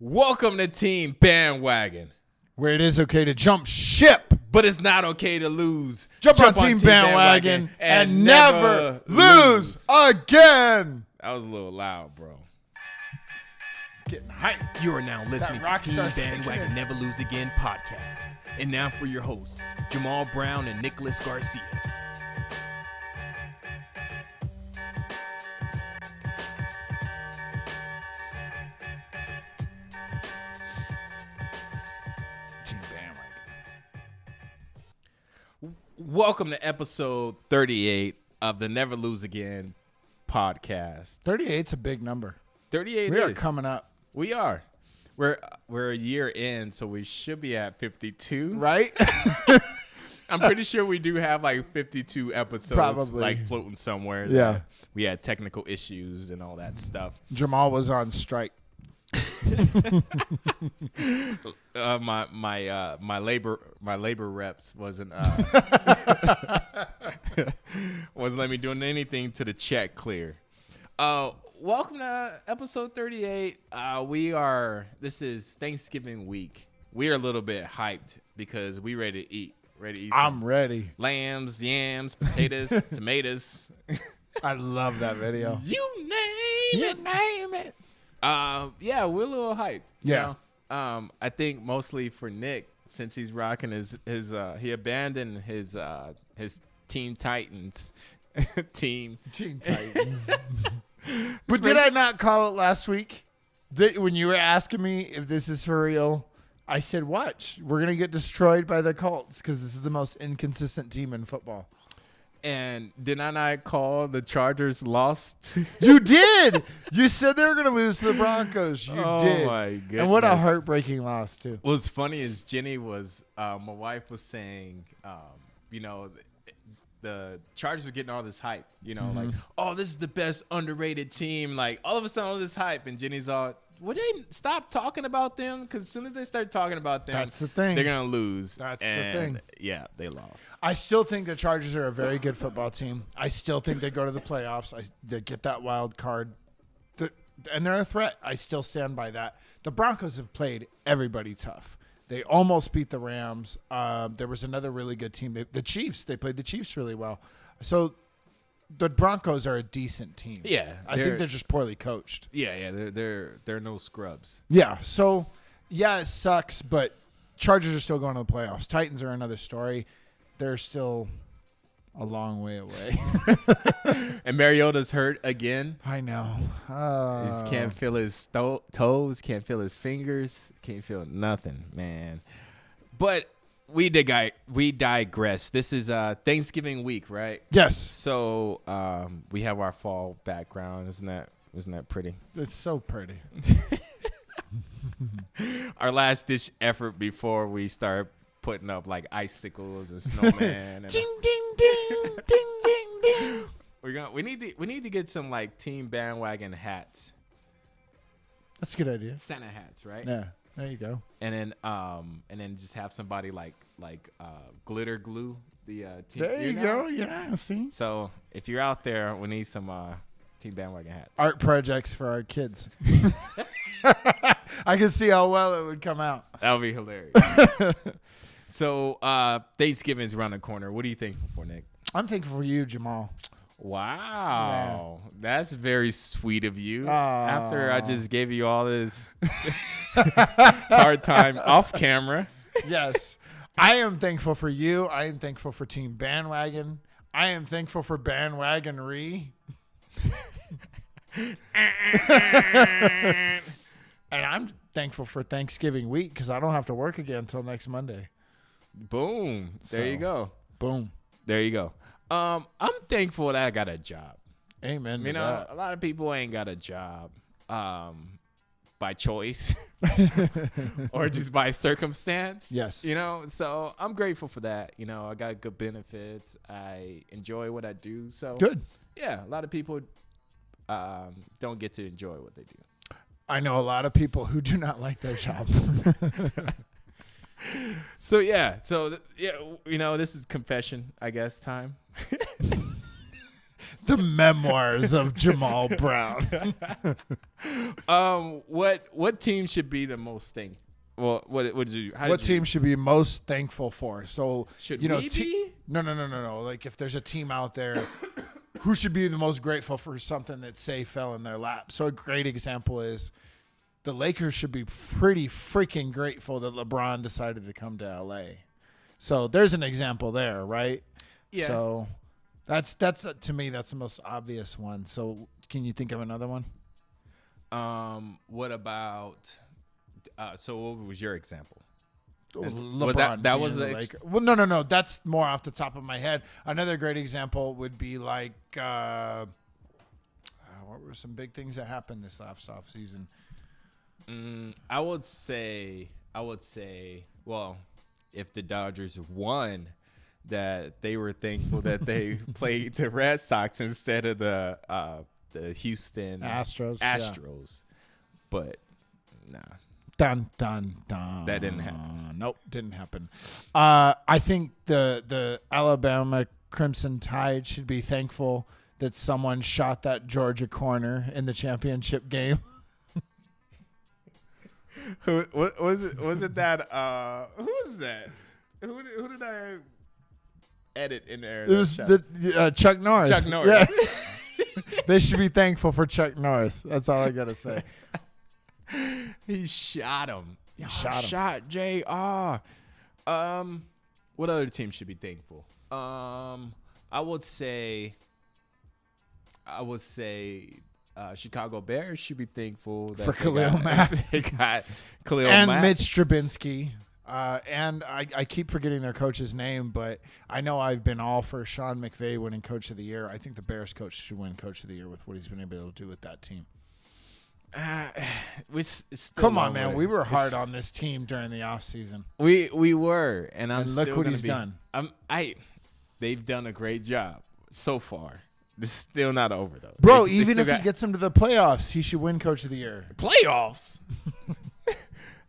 Welcome to Team Bandwagon, where it is okay to jump ship, but it's not okay to lose. Jump on Team Bandwagon and never lose again. That was a little loud, bro. Getting hyped. You are now listening to Team Rockstar Bandwagon Never Lose Again podcast. And now for your hosts, Jamaal Brown and Nicholas Garcia. Team Bandwagon. Welcome to episode 38 of the Never Lose Again podcast. 38's a big number. 38 We are is. coming up. We are. We're a year in, so we should be at 52. Right? I'm pretty sure we do have like 52 episodes Probably. like floating somewhere. Yeah. that We had technical issues and all that stuff. Jamal was on strike. My labor reps wasn't letting me doing anything to the check clear. Welcome to episode 38. This is Thanksgiving week. We are a little bit hyped because we ready to eat. I'm ready. Lambs, yams, potatoes, tomatoes. I love that video. You name it. Yeah, we're a little hyped. Yeah. I think mostly for Nick, since he's rocking his he abandoned his Teen Titans team. Teen Titans. But did I not call it last week? When you were asking me if this is for real, I said, watch. We're going to get destroyed by the Colts because this is the most inconsistent team in football. And did I not call the Chargers lost? You did. You said they were going to lose to the Broncos. You Oh, did. my goodness. And what a heartbreaking loss, too. What's funny is Jenny was, my wife was saying, the Chargers were getting all this hype, like, oh, this is the best underrated team. Like, all of a sudden, all this hype. And Jenny's all, would they stop talking about them? Because as soon as they start talking about them, That's the thing. they're going to lose. That's the And, thing. Yeah, they lost. I still think the Chargers are a very good football team. I still think they go to the playoffs. They get that wild card. And they're a threat. I still stand by that. The Broncos have played everybody tough. They almost beat the Rams. There was another really good team. The Chiefs. They played the Chiefs really well. So the Broncos are a decent team. Yeah, I think they're just poorly coached. Yeah, they're no scrubs. Yeah. So yeah, it sucks, but Chargers are still going to the playoffs. Titans are another story. They're still a long way away. And Mariota's hurt again. I know. He just can't feel his toes, can't feel his fingers, can't feel nothing, man. But we digress. This is Thanksgiving week, right? Yes. So we have our fall background. Isn't that pretty? It's so pretty. Our last ditch effort before we start putting up like icicles and snowman. And Ding, ding, ding, ding, ding, ding. we need to get some like Team Bandwagon hats, That's a good idea. Santa hats, right? Yeah. There you go. And then just have somebody like glitter glue the team. There you go. Yeah. See? So if you're out there, we need some Team Bandwagon hats. Art projects for our kids. I can see how well it would come out. That would be hilarious. So Thanksgiving's around the corner. What are you thankful for, Nick? I'm thankful for you, Jamal. Wow, that's very sweet of you. After I just gave you all this hard time off camera. Yes. I am thankful for you. I am thankful for Team Bandwagon. I am thankful for Bandwagonery. And I'm thankful for Thanksgiving week because I don't have to work again until next Monday. Boom. There you go. Boom. There you go. I'm thankful that I got a job. Amen. You to know, that. a lot of people ain't got a job by choice or just by circumstance. Yes. You know, so I'm grateful for that. You know, I got good benefits. I enjoy what I do. So Good. Yeah, a lot of people don't get to enjoy what they do. I know a lot of people who do not like their job. So yeah, you know, this is confession, I guess, time. The memoirs of Jamaal Brown. What team should be the most thankful? Well, what did you? What team should be most thankful for? So Should you know, we be? No. Like if there's a team out there, who should be the most grateful for something that say fell in their lap? So a great example is the Lakers should be pretty freaking grateful that LeBron decided to come to LA. So there's an example there, right? Yeah. So that's to me that's the most obvious one. So can you think of another one? What about? So what was your example? LeBron Was that being was the the Laker. Well, no. That's more off the top of my head. Another great example would be like what were some big things that happened this last off season? I would say, well, if the Dodgers won, that they were thankful that they played the Red Sox instead of the Houston Astros. But nah. Dun dun dun. That didn't happen. Nope, didn't happen. I think the Alabama Crimson Tide should be thankful that someone shot that Georgia corner in the championship game. Who was it? Was it that? Who was that? Who did I edit in there? It was Chuck Norris. Chuck Norris. Yeah. They should be thankful for Chuck Norris. That's all I gotta say. He shot him. Shot JR. What other team should be thankful? I would say Chicago Bears should be thankful that for Khalil Mack. They got Khalil and Mack. Mitch Trubinsky. And I keep forgetting their coach's name, but I know I've been all for Sean McVay winning Coach of the Year. I think the Bears coach should win Coach of the Year with what he's been able to do with that team. Come on, man. We were hard on this team during the offseason. We were, and look what he's done. They've done a great job so far. This is still not over though, bro. Even if he gets them to the playoffs, he should win Coach of the Year. Playoffs.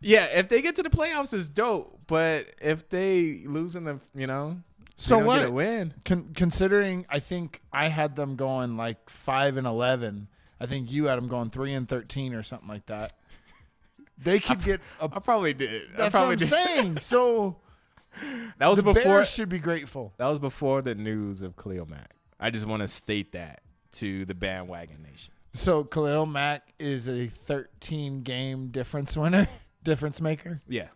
Yeah, if they get to the playoffs, it's dope. But if they lose in the, so don't what? Get a win. Considering, I think I had them going like 5-11. I think you had them going 3-13 or something like that. They could get. I probably did. That's what I'm saying. So that was the before. Bears should be grateful. That was before the news of Khalil Mack. I just want to state that to the Bandwagon Nation. So Khalil Mack is a 13-game difference maker. Yeah,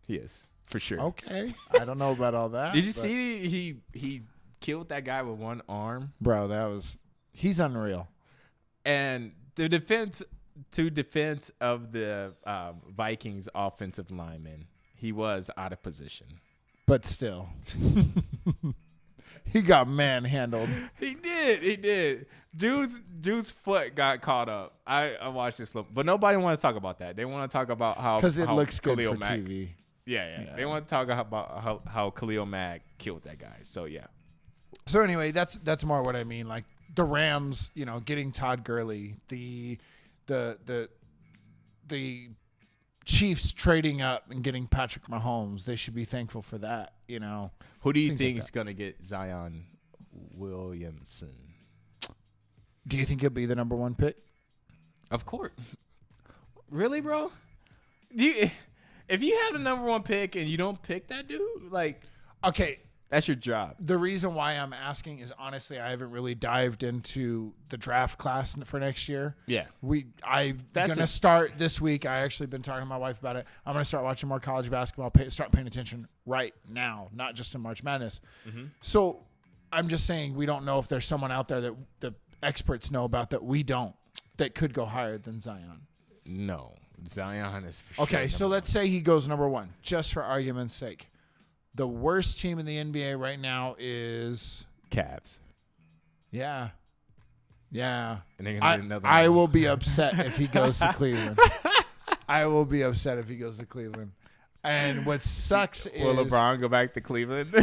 he is for sure. Okay, I don't know about all that. Did you see he killed that guy with one arm? Bro, he's unreal. And to defense of the Vikings offensive lineman, he was out of position. But still, he got manhandled. He did. Dude's foot got caught up. I watched this, but nobody wants to talk about that. They want to talk about how because it looks good Khalil for Mack, TV. Yeah. They want to talk about how Khalil Mack killed that guy. So yeah. So anyway, that's more what I mean. Like the Rams, getting Todd Gurley, the Chiefs trading up and getting Patrick Mahomes. They should be thankful for that. Who do you think is gonna get Zion Williamson? Do you think he'll be the number one pick? Of course. Really, bro? If you have the number one pick and you don't pick that dude, okay. That's your job. The reason why I'm asking is honestly I haven't really dived into the draft class for next year. Yeah. I'm going to start this week. I actually been talking to my wife about it. I'm going to start watching more college basketball, start paying attention right now, not just in March Madness. Mm-hmm. So I'm just saying we don't know if there's someone out there that the experts know about that we don't, that could go higher than Zion. No. Zion is for okay, sure so let's say he goes number one, just for argument's sake. The worst team in the NBA right now is Cavs. Yeah. And they're gonna get another I one. will be upset if he goes to Cleveland. And what sucks is will LeBron go back to Cleveland?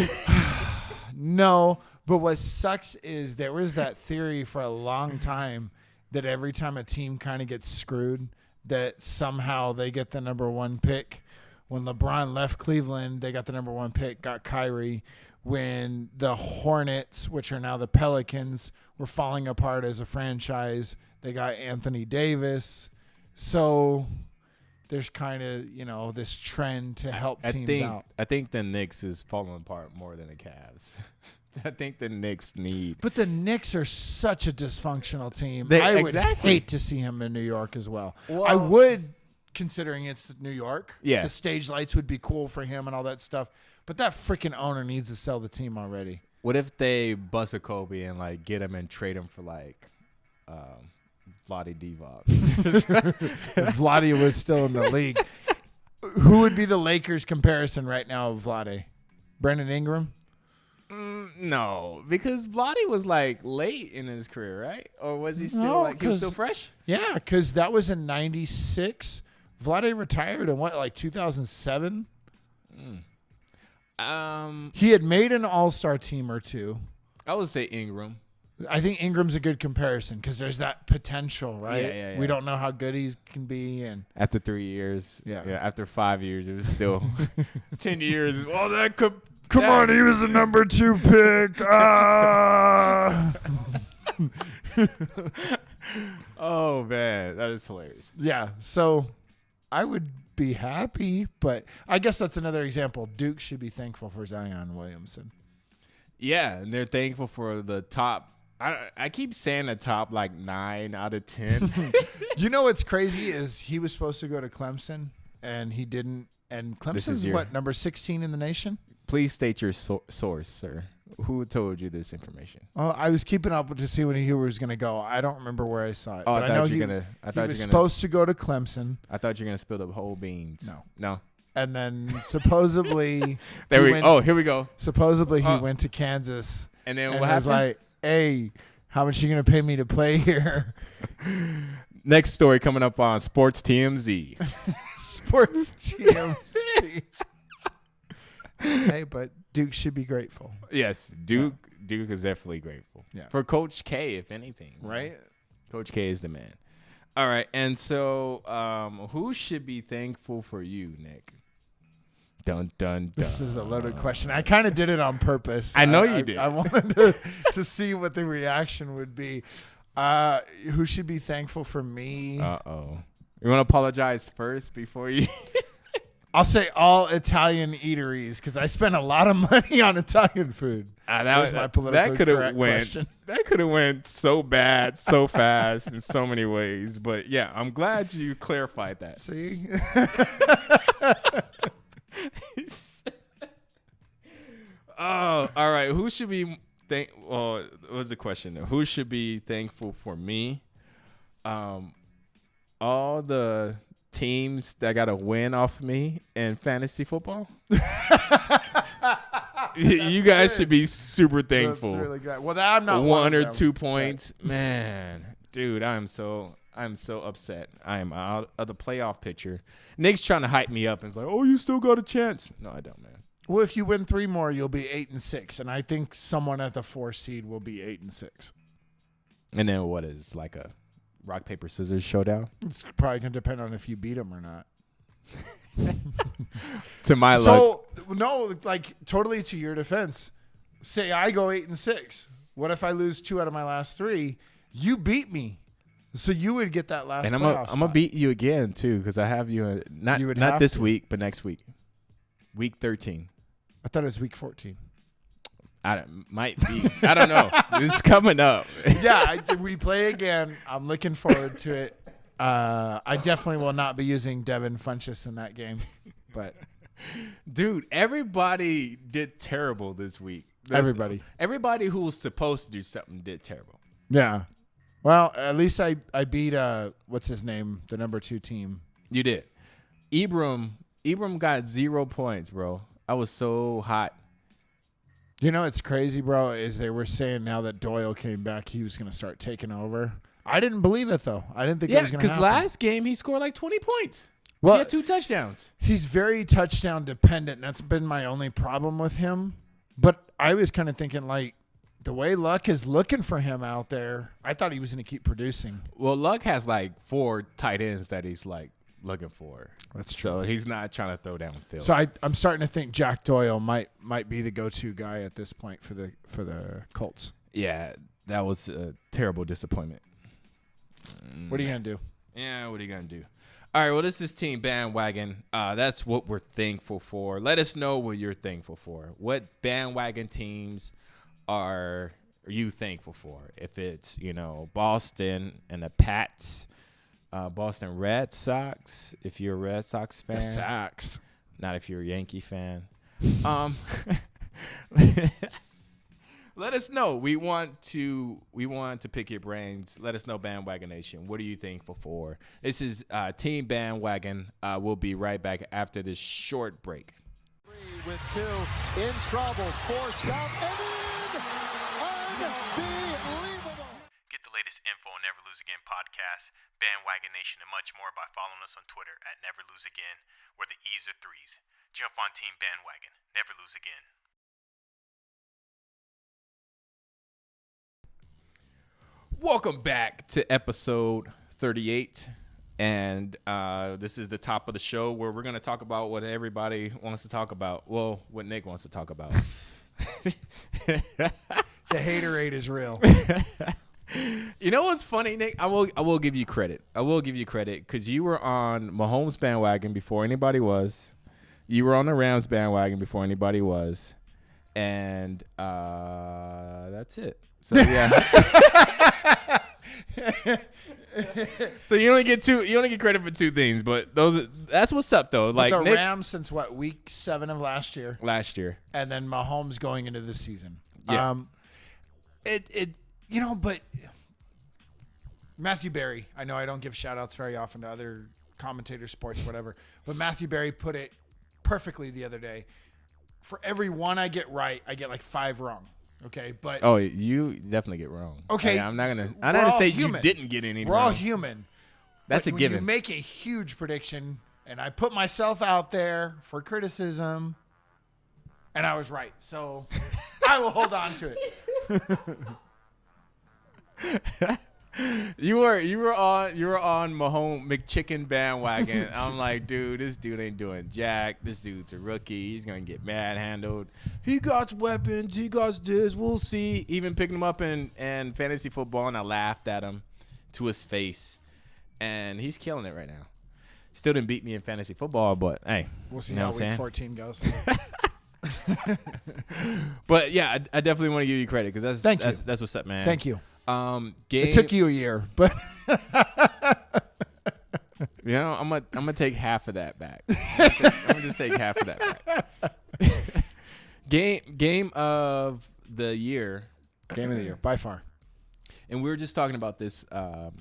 No, but what sucks is there was that theory for a long time that every time a team kind of gets screwed, that somehow they get the number one pick. When LeBron left Cleveland, they got the number 1 pick, got Kyrie. When the Hornets, which are now the Pelicans, were falling apart as a franchise, they got Anthony Davis. So there's kind of, this trend to help teams out. I think the Knicks is falling apart more than the Cavs. I think the Knicks need. But the Knicks are such a dysfunctional team. They- I would exactly. hate to see him in New York as well. Well- I would, considering it's New York. Yeah. The stage lights would be cool for him and all that stuff. But that freaking owner needs to sell the team already. What if they bust a Kobe and get him and trade him for Vlade Divac? If Vlade was still in the league. Who would be the Lakers comparison right now of Vlade? Brandon Ingram? No, because Vlade was late in his career, right? Or was he still No, he was still 'cause- fresh? Yeah, because that was in 96. Vlade retired in 2007? He had made an all-star team or two. I would say Ingram. I think Ingram's a good comparison because there's that potential, right? Yeah. We don't know how good he can be. And After 3 years, Yeah. After 5 years, it was still 10 years. Well, that could come on, he was the number 2 pick. Oh man, that is hilarious. Yeah, so I would be happy, but I guess that's another example. Duke should be thankful for Zion Williamson. Yeah, and they're thankful for the top. I keep saying the top 9 out of 10. You know what's crazy is he was supposed to go to Clemson, and he didn't. And Clemson's number 16 in the nation? Please state your source, sir. Who told you this information? Oh, I was keeping up to see when he was going to go. I don't remember where I saw it. Oh, but I know he was supposed to go to Clemson. I thought you were gonna spill the whole beans. No. And then supposedly here we go. Supposedly he went to Kansas. And then and what was happened? Hey, how much are you going to pay me to play here? Next story coming up on Sports TMZ. Sports TMZ. Hey, but Duke should be grateful. Yes, Duke is definitely grateful. Yeah. For Coach K, if anything. Right? Coach K is the man. All right, and so who should be thankful for you, Nick? Dun, dun, dun. This is a loaded question. I kind of did it on purpose. I know you did. I wanted to see what the reaction would be. Who should be thankful for me? Uh-oh. You want to apologize first before you... I'll say all Italian eateries because I spent a lot of money on Italian food. That was my political correct question. That could have went so bad, so fast in so many ways. But yeah, I'm glad you clarified that. See? Oh, all right. Who should be what was the question? Who should be thankful for me? All the teams that got a win off me in fantasy football. You guys should be super thankful. That's really good. Well, I'm not one or 2 points, man. Dude, I'm so upset. I am out of the playoff picture. Nick's trying to hype me up and it's like, oh, you still got a chance. No, I don't, man. Well, if you win 3 more, you'll be 8-6, and I think someone at the 4 seed will be 8-6. And then what is a rock paper scissors showdown? It's probably gonna depend on if you beat them or not. To my luck. So no, totally to your defense. Say I go 8-6. What if I lose 2 out of my last 3? You beat me, so you would get that last. And I'm playoff gonna spot. beat you again too, because I have you not this week, but next week, week 13. I thought it was week 14. Might be. I don't know. This is coming up. Yeah, we play again. I'm looking forward to it. I definitely will not be using Devin Funchess in that game, but dude, everybody did terrible this week. Everybody who was supposed to do something did terrible. Yeah. Well, at least I beat what's his name, the number 2 team. You did. Ibram got 0 points, bro. I was so hot. You know, it's crazy, bro, is they were saying now that Doyle came back, he was going to start taking over. I didn't believe it, though. I didn't think it was going to happen. Yeah, because last game he scored 20 points. Well, he had 2 touchdowns. He's very touchdown dependent. That's been my only problem with him. But I was kind of thinking, the way Luck is looking for him out there, I thought he was going to keep producing. Well, Luck has 4 tight ends that he's looking for. That's so he's not trying to throw down Phil. So I'm starting to think Jack Doyle might be the go-to guy at this point for the Colts. Yeah, that was a terrible disappointment. What are you gonna do? Yeah, what are you gonna do? All right, well, this is Team Bandwagon. That's what we're thankful for. Let us know what you're thankful for. What bandwagon teams are you thankful for? If it's, Boston and the Pats, Boston Red Sox, if you're a Red Sox fan. The Sox. Not if you're a Yankee fan. Let us know. We want to pick your brains. Let us know, Bandwagon Nation. What are you thankful for? This is Team Bandwagon. We'll be right back after this short break. With two in trouble, forced out and in. Unbelievable. Get the latest info on Never Lose Again podcast, Bandwagon Nation, and much more by following us on Twitter at Never Lose Again, where the E's are threes. Jump on Team Bandwagon. Never lose again. Welcome back to episode 38. And this is the top of the show where we're going to talk about what everybody wants to talk about. Well, what Nick wants to talk about. The haterade is real. You know what's funny, Nick? I will give you credit. I will give you credit because you were on Mahomes bandwagon before anybody was. You were on the Rams bandwagon before anybody was. And that's it. So, yeah. So you only get credit for two things, but that's what's up though. Like the Nick, Rams since week 7 of last year, and then Mahomes going into this season. Yeah. But Matthew Berry, I know I don't give shout outs very often to other commentators, sports, whatever, but Matthew Berry put it perfectly the other day. For every one I get right, I get like 5 wrong. Okay, but you definitely get wrong. Okay, I'm not gonna say human. you didn't get any. We're all human. That's but a given. When you make a huge prediction, and I put myself out there for criticism, and I was right, so I will hold on to it. You were on Mahomes McChicken bandwagon. I'm like, dude, this dude ain't doing jack. This dude's a rookie. He's gonna get manhandled. He got weapons. He got this. We'll see. Even picking him up in fantasy football, and I laughed at him to his face. And he's killing it right now. Still didn't beat me in fantasy football, but hey, we'll see how week 14 goes. But yeah, I definitely want to give you credit because that's what's up, man. Thank you. It took you a year, but I'm gonna take half of that back. I'm gonna just take half of that back. Game of the year. Game of the year by far. And we were just talking about this a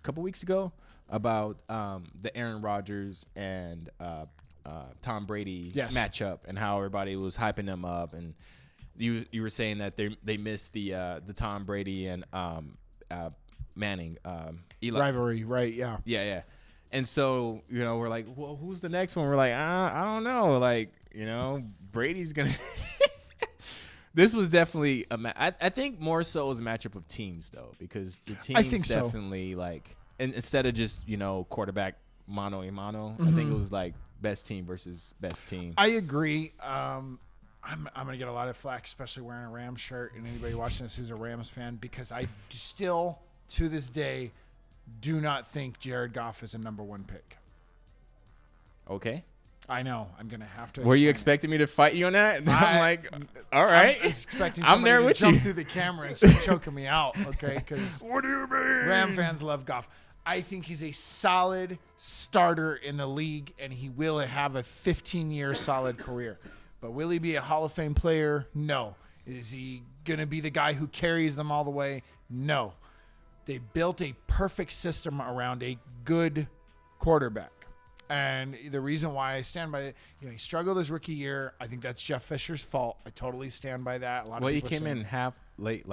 couple weeks ago about the Aaron Rodgers and Tom Brady matchup and how everybody was hyping them up, and you were saying that they missed the Tom Brady and Manning Eli rivalry, right? Yeah. Yeah. And so we're like, well, who's the next one? We're like, I don't know. Like Brady's gonna. This was definitely I think more so as a matchup of teams though, because the teams definitely like, and instead of just quarterback mano a mano, I think it was like best team versus best team. I agree. I'm gonna get a lot of flack, especially wearing a Rams shirt, and anybody watching this who's a Rams fan, because I still to this day do not think Jared Goff is a number 1 pick. Okay. I know. I'm gonna have to. Were you expecting me to fight you on that? And I'm like, all right. I'm there with you. Jump through the camera and start choking me out, okay? Because what do you mean? Ram fans love Goff. I think he's a solid starter in the league, and he will have a 15-year solid career. But will he be a Hall of Fame player? No. Is he going to be the guy who carries them all the way? No. They built a perfect system around a good quarterback. And the reason why I stand by it, he struggled his rookie year. I think that's Jeff Fisher's fault. I totally stand by that. A lot of he came in late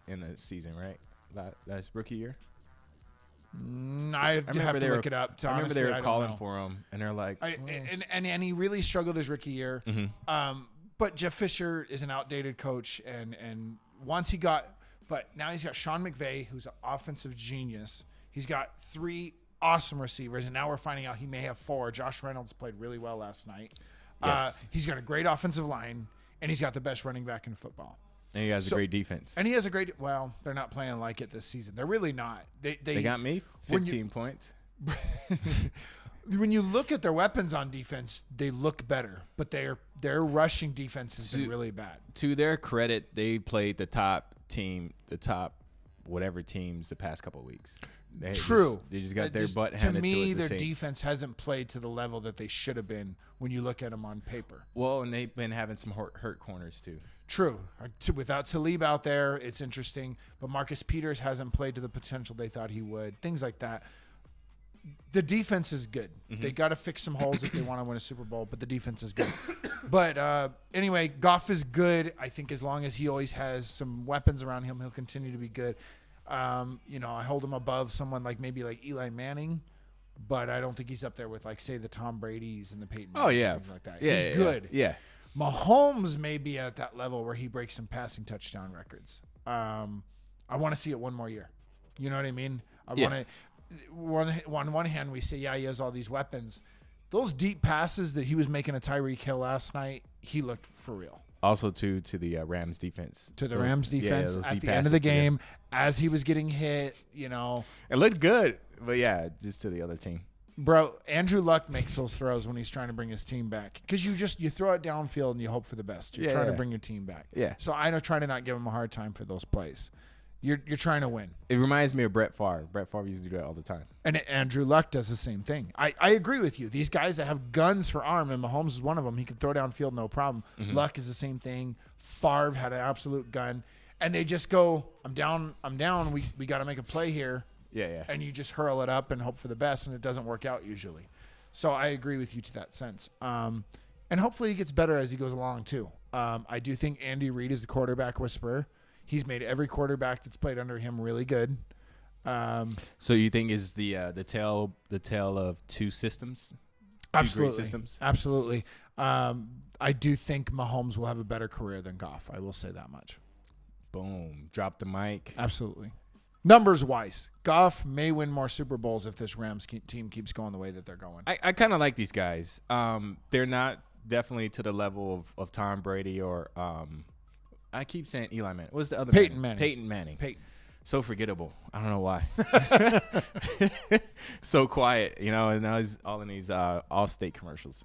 in the season, right? That's rookie year? I have to look it up. I remember they were calling for him, and they're like, and he really struggled his rookie year. Mm-hmm. But Jeff Fisher is an outdated coach, and once but now he's got Sean McVay, who's an offensive genius. He's got 3 awesome receivers, and now we're finding out he may have 4. Josh Reynolds played really well last night. Yes. He's got a great offensive line, and he's got the best running back in football. And he has a great defense. And he has a great – well, they're not playing like it this season. They're really not. They got me 15 points. When you look at their weapons on defense, they look better, but their rushing defense has been really bad. To their credit, they played the top whatever teams the past couple of weeks. True. They just got their butt handed to it. To me, the their Saints. defense hasn't played to the level that they should have been when you look at them on paper. Well, and they've been having some hurt corners too. True. Without Talib out there, it's interesting. But Marcus Peters hasn't played to the potential they thought he would. Things like that. The defense is good. Mm-hmm. They got to fix some holes if they want to win a Super Bowl, but the defense is good. But anyway, Goff is good. I think as long as he always has some weapons around him, he'll continue to be good. I hold him above someone like maybe like Eli Manning, but I don't think he's up there with like say the Tom Brady's and the Peyton. Oh yeah, things like that. Yeah, he's good. Yeah. Mahomes may be at that level where he breaks some passing touchdown records. I want to see it one more year. You know what I mean? I want to. On one hand, we say, yeah, he has all these weapons. Those deep passes that he was making to Tyreek Hill last night, he looked for real. Also, to the Rams defense. To the Rams defense at the end of the game, as he was getting hit, It looked good, but yeah, just to the other team. Bro, Andrew Luck makes those throws when he's trying to bring his team back. Because you throw it downfield and you hope for the best. You're trying to bring your team back. Yeah. So I try to not give him a hard time for those plays. You're trying to win. It reminds me of Brett Favre. Brett Favre used to do that all the time. And Andrew Luck does the same thing. I agree with you. These guys that have guns for arm, and Mahomes is one of them. He can throw downfield, no problem. Mm-hmm. Luck is the same thing. Favre had an absolute gun. And they just go, I'm down. We got to make a play here. Yeah. And you just hurl it up and hope for the best, and it doesn't work out usually. So I agree with you to that sense. And hopefully he gets better as he goes along too. I do think Andy Reid is the quarterback whisperer. He's made every quarterback that's played under him really good. So you think is the tale of two systems? Absolutely. Great systems? Absolutely. I do think Mahomes will have a better career than Goff. I will say that much. Boom. Drop the mic. Absolutely. Numbers wise, Goff may win more Super Bowls if this Rams team keeps going the way that they're going. I kind of like these guys. They're not definitely to the level of Tom Brady or I keep saying Eli Manning. What's the other Peyton Manning? Manning. Peyton Manning. Peyton. So forgettable. I don't know why. So quiet, and now he's all in these Allstate commercials.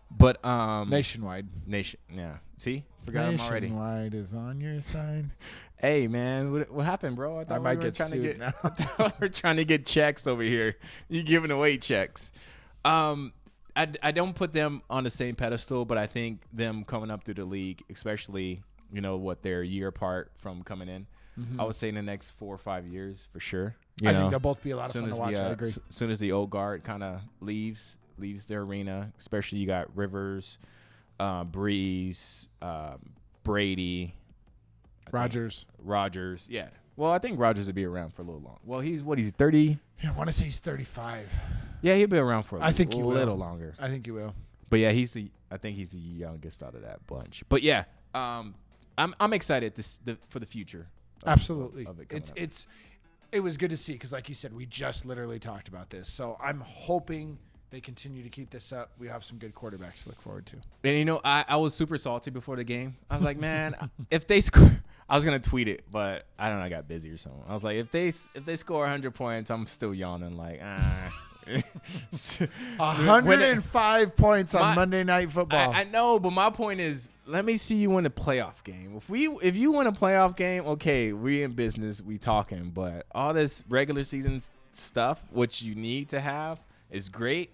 But Nationwide. Yeah. See? Forgot him already. Nationwide is on your side. Hey man, what happened, bro? I thought I might get sued now. I thought we're trying to get checks over here. You giving away checks. I don't put them on the same pedestal, but I think them coming up through the league, especially their year apart from coming in. Mm-hmm. I would say in the next 4 or 5 years for sure. I think they'll both be a lot of fun to watch. I agree. As soon as the old guard kind of leaves their arena, especially you got Rivers, Breeze, Brady, Rodgers. Yeah. Well, I think Rodgers will be around for a little long. Well, he's 30? Yeah, I want to say he's 35. Yeah, he'll be around for a little will. longer. I think he will. But yeah, I think he's the youngest out of that bunch. But yeah, I'm excited for the future. Absolutely. Of it it was good to see because, like you said, we just literally talked about this. So I'm hoping they continue to keep this up. We have some good quarterbacks to look forward to. And I was super salty before the game. I was like, man, if they score, I was gonna tweet it, but I don't know, I got busy or something. I was like, if they score 100 points, I'm still yawning like, 105 points on Monday Night Football. I know, but my point is, let me see you win a playoff game. If you win a playoff game, okay, we in business, we talking. But all this regular season stuff, which you need to have, is great.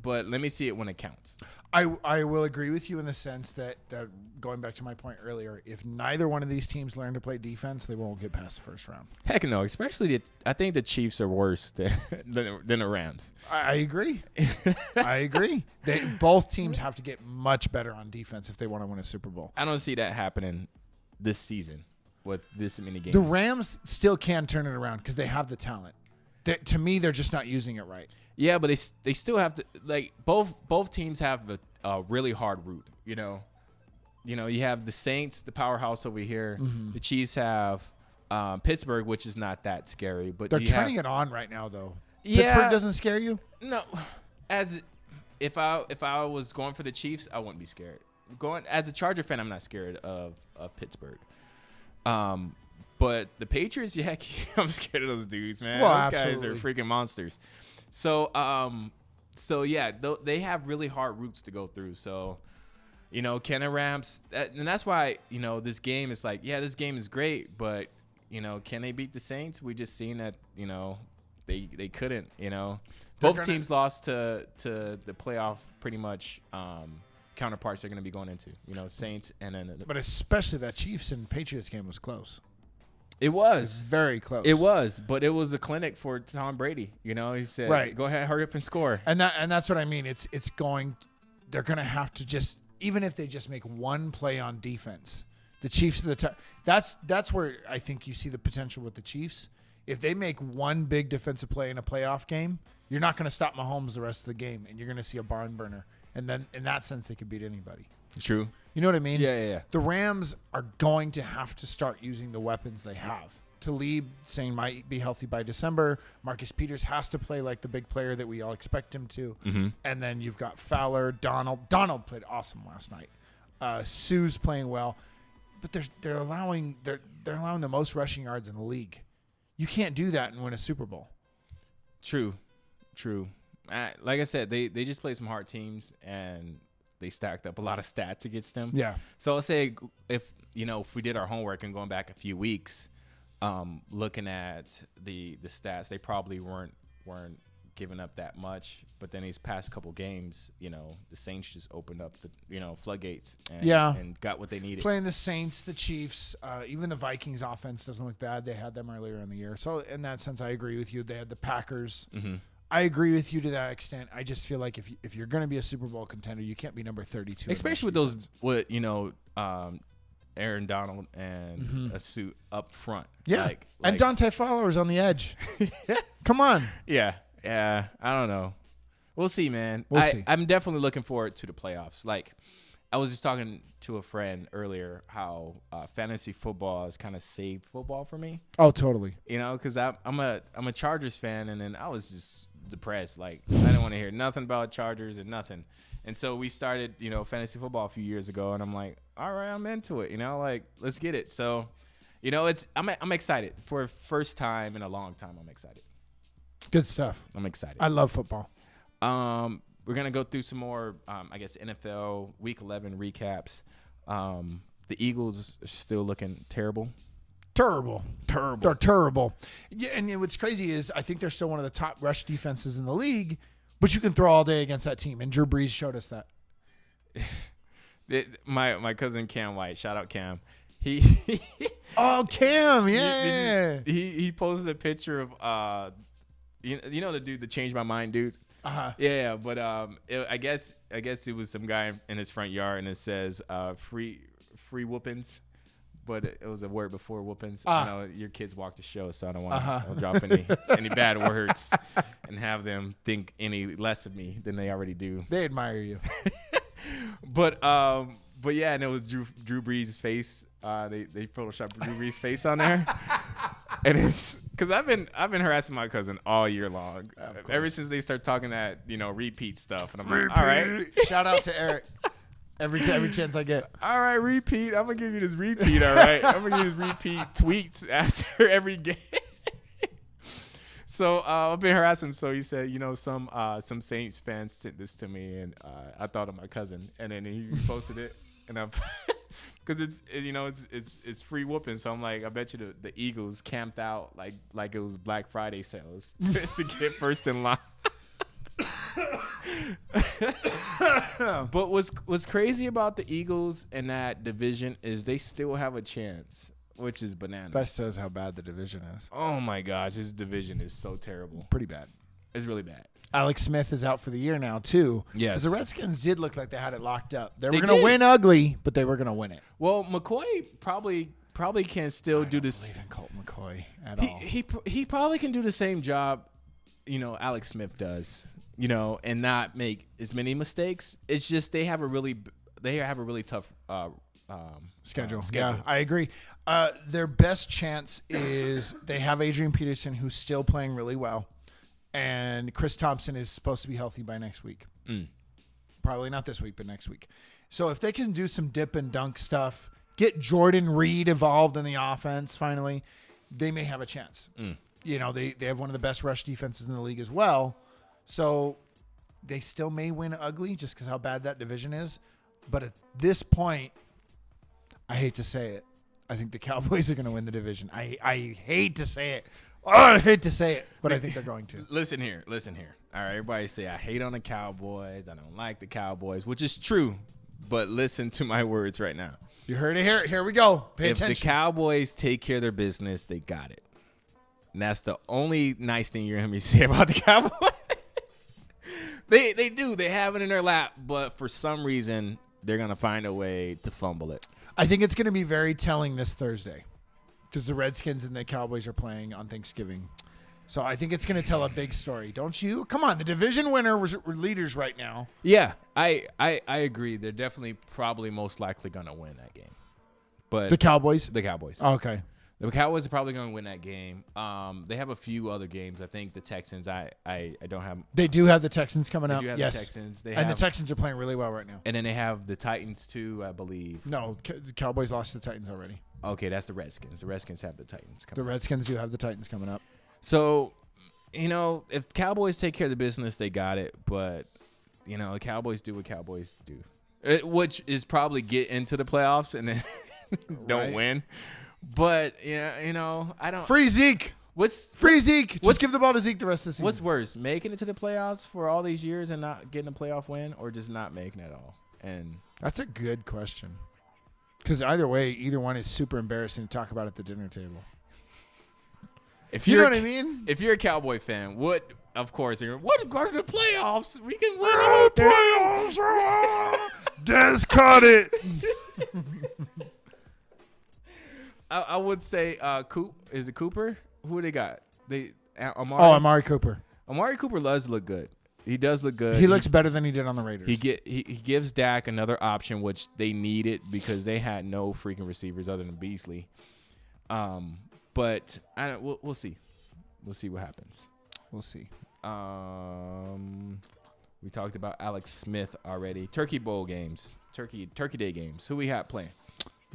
But let me see it when it counts. I will agree with you in the sense that going back to my point earlier, if neither one of these teams learn to play defense, they won't get past the first round. Heck no, especially I think the Chiefs are worse than the Rams. I agree. I agree. Both teams have to get much better on defense if they want to win a Super Bowl. I don't see that happening this season with this many games. The Rams still can turn it around because they have the talent. To me, they're just not using it right. Yeah, but they still have to, like, both teams have a really hard route. You have the Saints, the powerhouse over here. Mm-hmm. The Chiefs have Pittsburgh, which is not that scary, but they're turning it on right now, though. Pittsburgh doesn't scare you? No, if I was going for the Chiefs, I wouldn't be scared. Going as a Charger fan, I'm not scared of Pittsburgh. But the Patriots, yeah, I'm scared of those dudes, man. Well, those guys absolutely. are freaking monsters. So yeah, they have really hard routes to go through. So, can the Rams, and that's why, this game is like, yeah, this game is great, but, can they beat the Saints? We just seen that, they couldn't, Both teams lost to the playoff pretty much counterparts they're going to be going into, Saints and then. But especially that Chiefs and Patriots game was close. It was. Very close. It was, but it was a clinic for Tom Brady. He said, right. Go ahead, hurry up and score. And that's what I mean. They're going to have to just, even if they just make one play on defense, the Chiefs that's where I think you see the potential with the Chiefs. If they make one big defensive play in a playoff game, you're not going to stop Mahomes the rest of the game, and you're going to see a barn burner. And then in that sense, they could beat anybody. True. You know what I mean? Yeah. The Rams are going to have to start using the weapons they have. Talib saying might be healthy by December. Marcus Peters has to play like the big player that we all expect him to. Mm-hmm. And then you've got Fowler, Donald. Donald played awesome last night. Sue's playing well, but they're allowing the most rushing yards in the league. You can't do that and win a Super Bowl. True. Like I said, they just played some hard teams and they stacked up a lot of stats against them. Yeah. So I'll say if we did our homework and going back a few weeks, looking at the stats, they probably weren't giving up that much. But then these past couple games, the Saints just opened up the floodgates and got what they needed. Playing the Saints, the Chiefs, even the Vikings offense doesn't look bad. They had them earlier in the year. So in that sense, I agree with you. They had the Packers. Mm-hmm. I agree with you to that extent. I just feel like if you're going to be a Super Bowl contender, you can't be number 32. Especially with Aaron Donald and a suit up front. Yeah. And Dante Fowler's on the edge. Come on. Yeah. I don't know. We'll see, man. We'll see. I'm definitely looking forward to the playoffs. Like, I was just talking to a friend earlier how fantasy football has kind of saved football for me. Oh, totally. Because I'm a Chargers fan, and then I was just depressed. Like, I didn't want to hear nothing about Chargers and nothing. And so we started, fantasy football a few years ago, and I'm like, all right, I'm into it. Let's get it. So, I'm excited for first time in a long time. I'm excited. Good stuff. I'm excited. I love football. We're going to go through some more, NFL Week 11 recaps. The Eagles are still looking terrible. Terrible. They're terrible. Yeah, and what's crazy is I think they're still one of the top rush defenses in the league, but you can throw all day against that team, and Drew Brees showed us that. My cousin Cam White, shout out Cam. Oh, Cam, yeah. He posted a picture of the dude that changed my mind, dude. Uh-huh. Yeah, but I guess it was some guy in his front yard, and it says free whoopings, but it was a word before whoopings. I know your kids walk the show, so I don't want to drop any bad words and have them think any less of me than they already do. They admire you. But yeah, and it was Drew Brees' face. They photoshopped Drew Brees' face on there. And it's because I've been harassing my cousin all year long, ever since they start talking that repeat stuff, and I'm like, all right. Shout out to Eric. Every chance I get. All right, repeat. I'm gonna give you this repeat. All right, I'm gonna give you this repeat tweets after every game. So I've been harassing him. So he said, some Saints fans sent this to me, and I thought of my cousin, and then he posted it, and I'm. Because it's free whooping, so I'm like, I bet you the Eagles camped out like it was Black Friday sales to get first in line. But what's crazy about the Eagles in that division is they still have a chance, which is bananas. That says how bad the division is. Oh my gosh, this division is so terrible. Pretty bad. It's really bad. Alex Smith is out for the year now, too. Yes. Because the Redskins did look like they had it locked up. They were going to win ugly, but they were going to win it. Well, McCoy probably can still do this. I don't believe in Colt McCoy at all. He probably can do the same job, Alex Smith does, and not make as many mistakes. It's just they have a really tough schedule. Yeah, I agree. Their best chance is they have Adrian Peterson, who's still playing really well. and Chris Thompson is supposed to be healthy by next week. Probably not this week, but next week. So if they can do some dip and dunk stuff, get Jordan Reed involved in the offense finally, they may have a chance. You know, they have one of the best rush defenses in the league as well. So they still may win ugly just because how bad that division is. But at this point, I hate to say it, I think the Cowboys are going to win the division. I hate to say it. Oh, I hate to say it, but I think they're going to. Listen here. All right, everybody say I hate on the Cowboys. I don't like the Cowboys, which is true. But listen to my words right now. You heard it here. Here we go. Pay If attention. the Cowboys take care of their business, they got it. And that's the only nice thing you're going to hear me say about the Cowboys. They do. They have it in their lap. But for some reason, they're going to find a way to fumble it. I think it's going to be very telling this Thursday because the Redskins and the Cowboys are playing on Thanksgiving. So I think it's going to tell a big story. Don't you? Come on. The division winner was leaders right now. Yeah, I agree. They're definitely probably most likely going to win that game. But The Cowboys? The Cowboys. Oh, okay. The Cowboys are probably going to win that game. They have a few other games. I think the Texans, I don't have. They do have the Texans coming up. do have yes. the Texans. And the Texans are playing really well right now. And then they have the Titans too, I believe. No, the Cowboys lost to the Titans already. Okay, that's the Redskins. The Redskins have the Titans coming The Redskins do have the Titans coming up. So, you know, if Cowboys take care of the business, they got it. But, you know, the Cowboys do what Cowboys do, which is probably get into the playoffs and then don't win. But, yeah, you know, I don't. Free Zeke. Zeke. Just give the ball to Zeke the rest of the season. What's worse, making it to the playoffs for all these years and not getting a playoff win, or just not making it at all? And that's a good question. Because either way, either one is super embarrassing to talk about at the dinner table. If you know what I mean? If you're a Cowboy fan, of course, you're what go to the playoffs? We can win the whole playoffs. Des caught it. I would say is it Cooper? Who they got? Amari. Oh, Amari Cooper. Amari Cooper does look good. He does look good. He looks better than he did on the Raiders. He gives Dak another option, which they needed because they had no freaking receivers other than Beasley. But we'll see. We'll see what happens. We'll see. We talked about Alex Smith already. Turkey Bowl games, Turkey Day games. Who we have playing?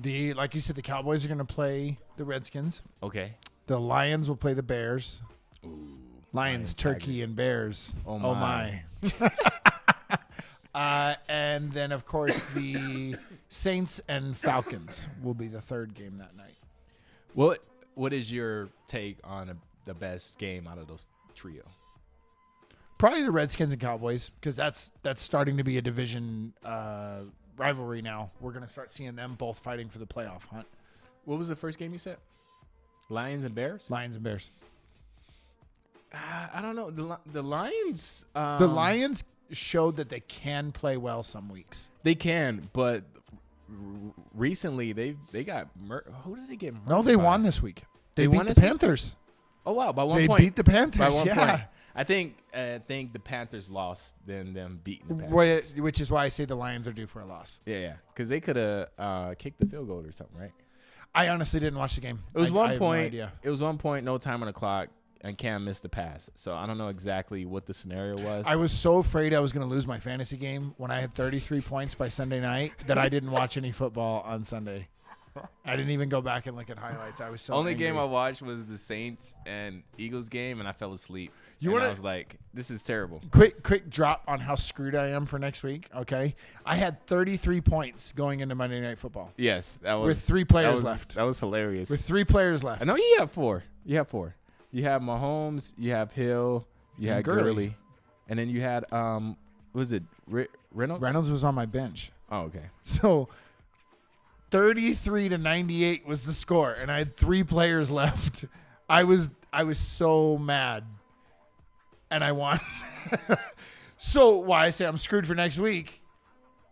Like you said, the Cowboys are going to play the Redskins. Okay. The Lions will play the Bears. Ooh. Lions, Turkey, Tigers. And Bears. Oh my. And then, of course, the Saints and Falcons will be the third game that night. What is your take on the best game out of those trio? Probably the Redskins and Cowboys, because that's starting to be a division rivalry now. We're going to start seeing them both fighting for the playoff hunt. What was the first game you said? Lions and Bears? Lions and Bears. I don't know. The Lions... the Lions showed that they can play well some weeks. They can, but recently they got... Who did they get murdered No, they by? won this week. They won beat this the week? Panthers. Oh, wow. By 1 They point. beat the Panthers, By 1 yeah. point. I think the Panthers lost than them beating the Panthers. Which is why I say the Lions are due for a loss. Yeah. Because they could have kicked the field goal or something, right? I honestly didn't watch the game. It was 1 I have point. No idea. It was 1 point, no time on the clock, and Cam missed the pass. So I don't know exactly what the scenario was. I was so afraid I was going to lose my fantasy game when I had 33 points by Sunday night that I didn't watch any football on Sunday. I didn't even go back and look at highlights. I was so Only angry. game I watched was the Saints and Eagles game, and I fell asleep. I was like, this is terrible. Quick drop on how screwed I am for next week, okay? I had 33 points going into Monday Night Football. Yes, that was with 3 players left. That was hilarious. With 3 players left. I know you have 4. You have 4. You have Mahomes, you have Hill, you had Gurley, and then you had was it Reynolds? Reynolds was on my bench. Oh, okay. So 33-98 was the score, and I had 3 players left. I was so mad, and I won. So why I say I'm screwed for next week?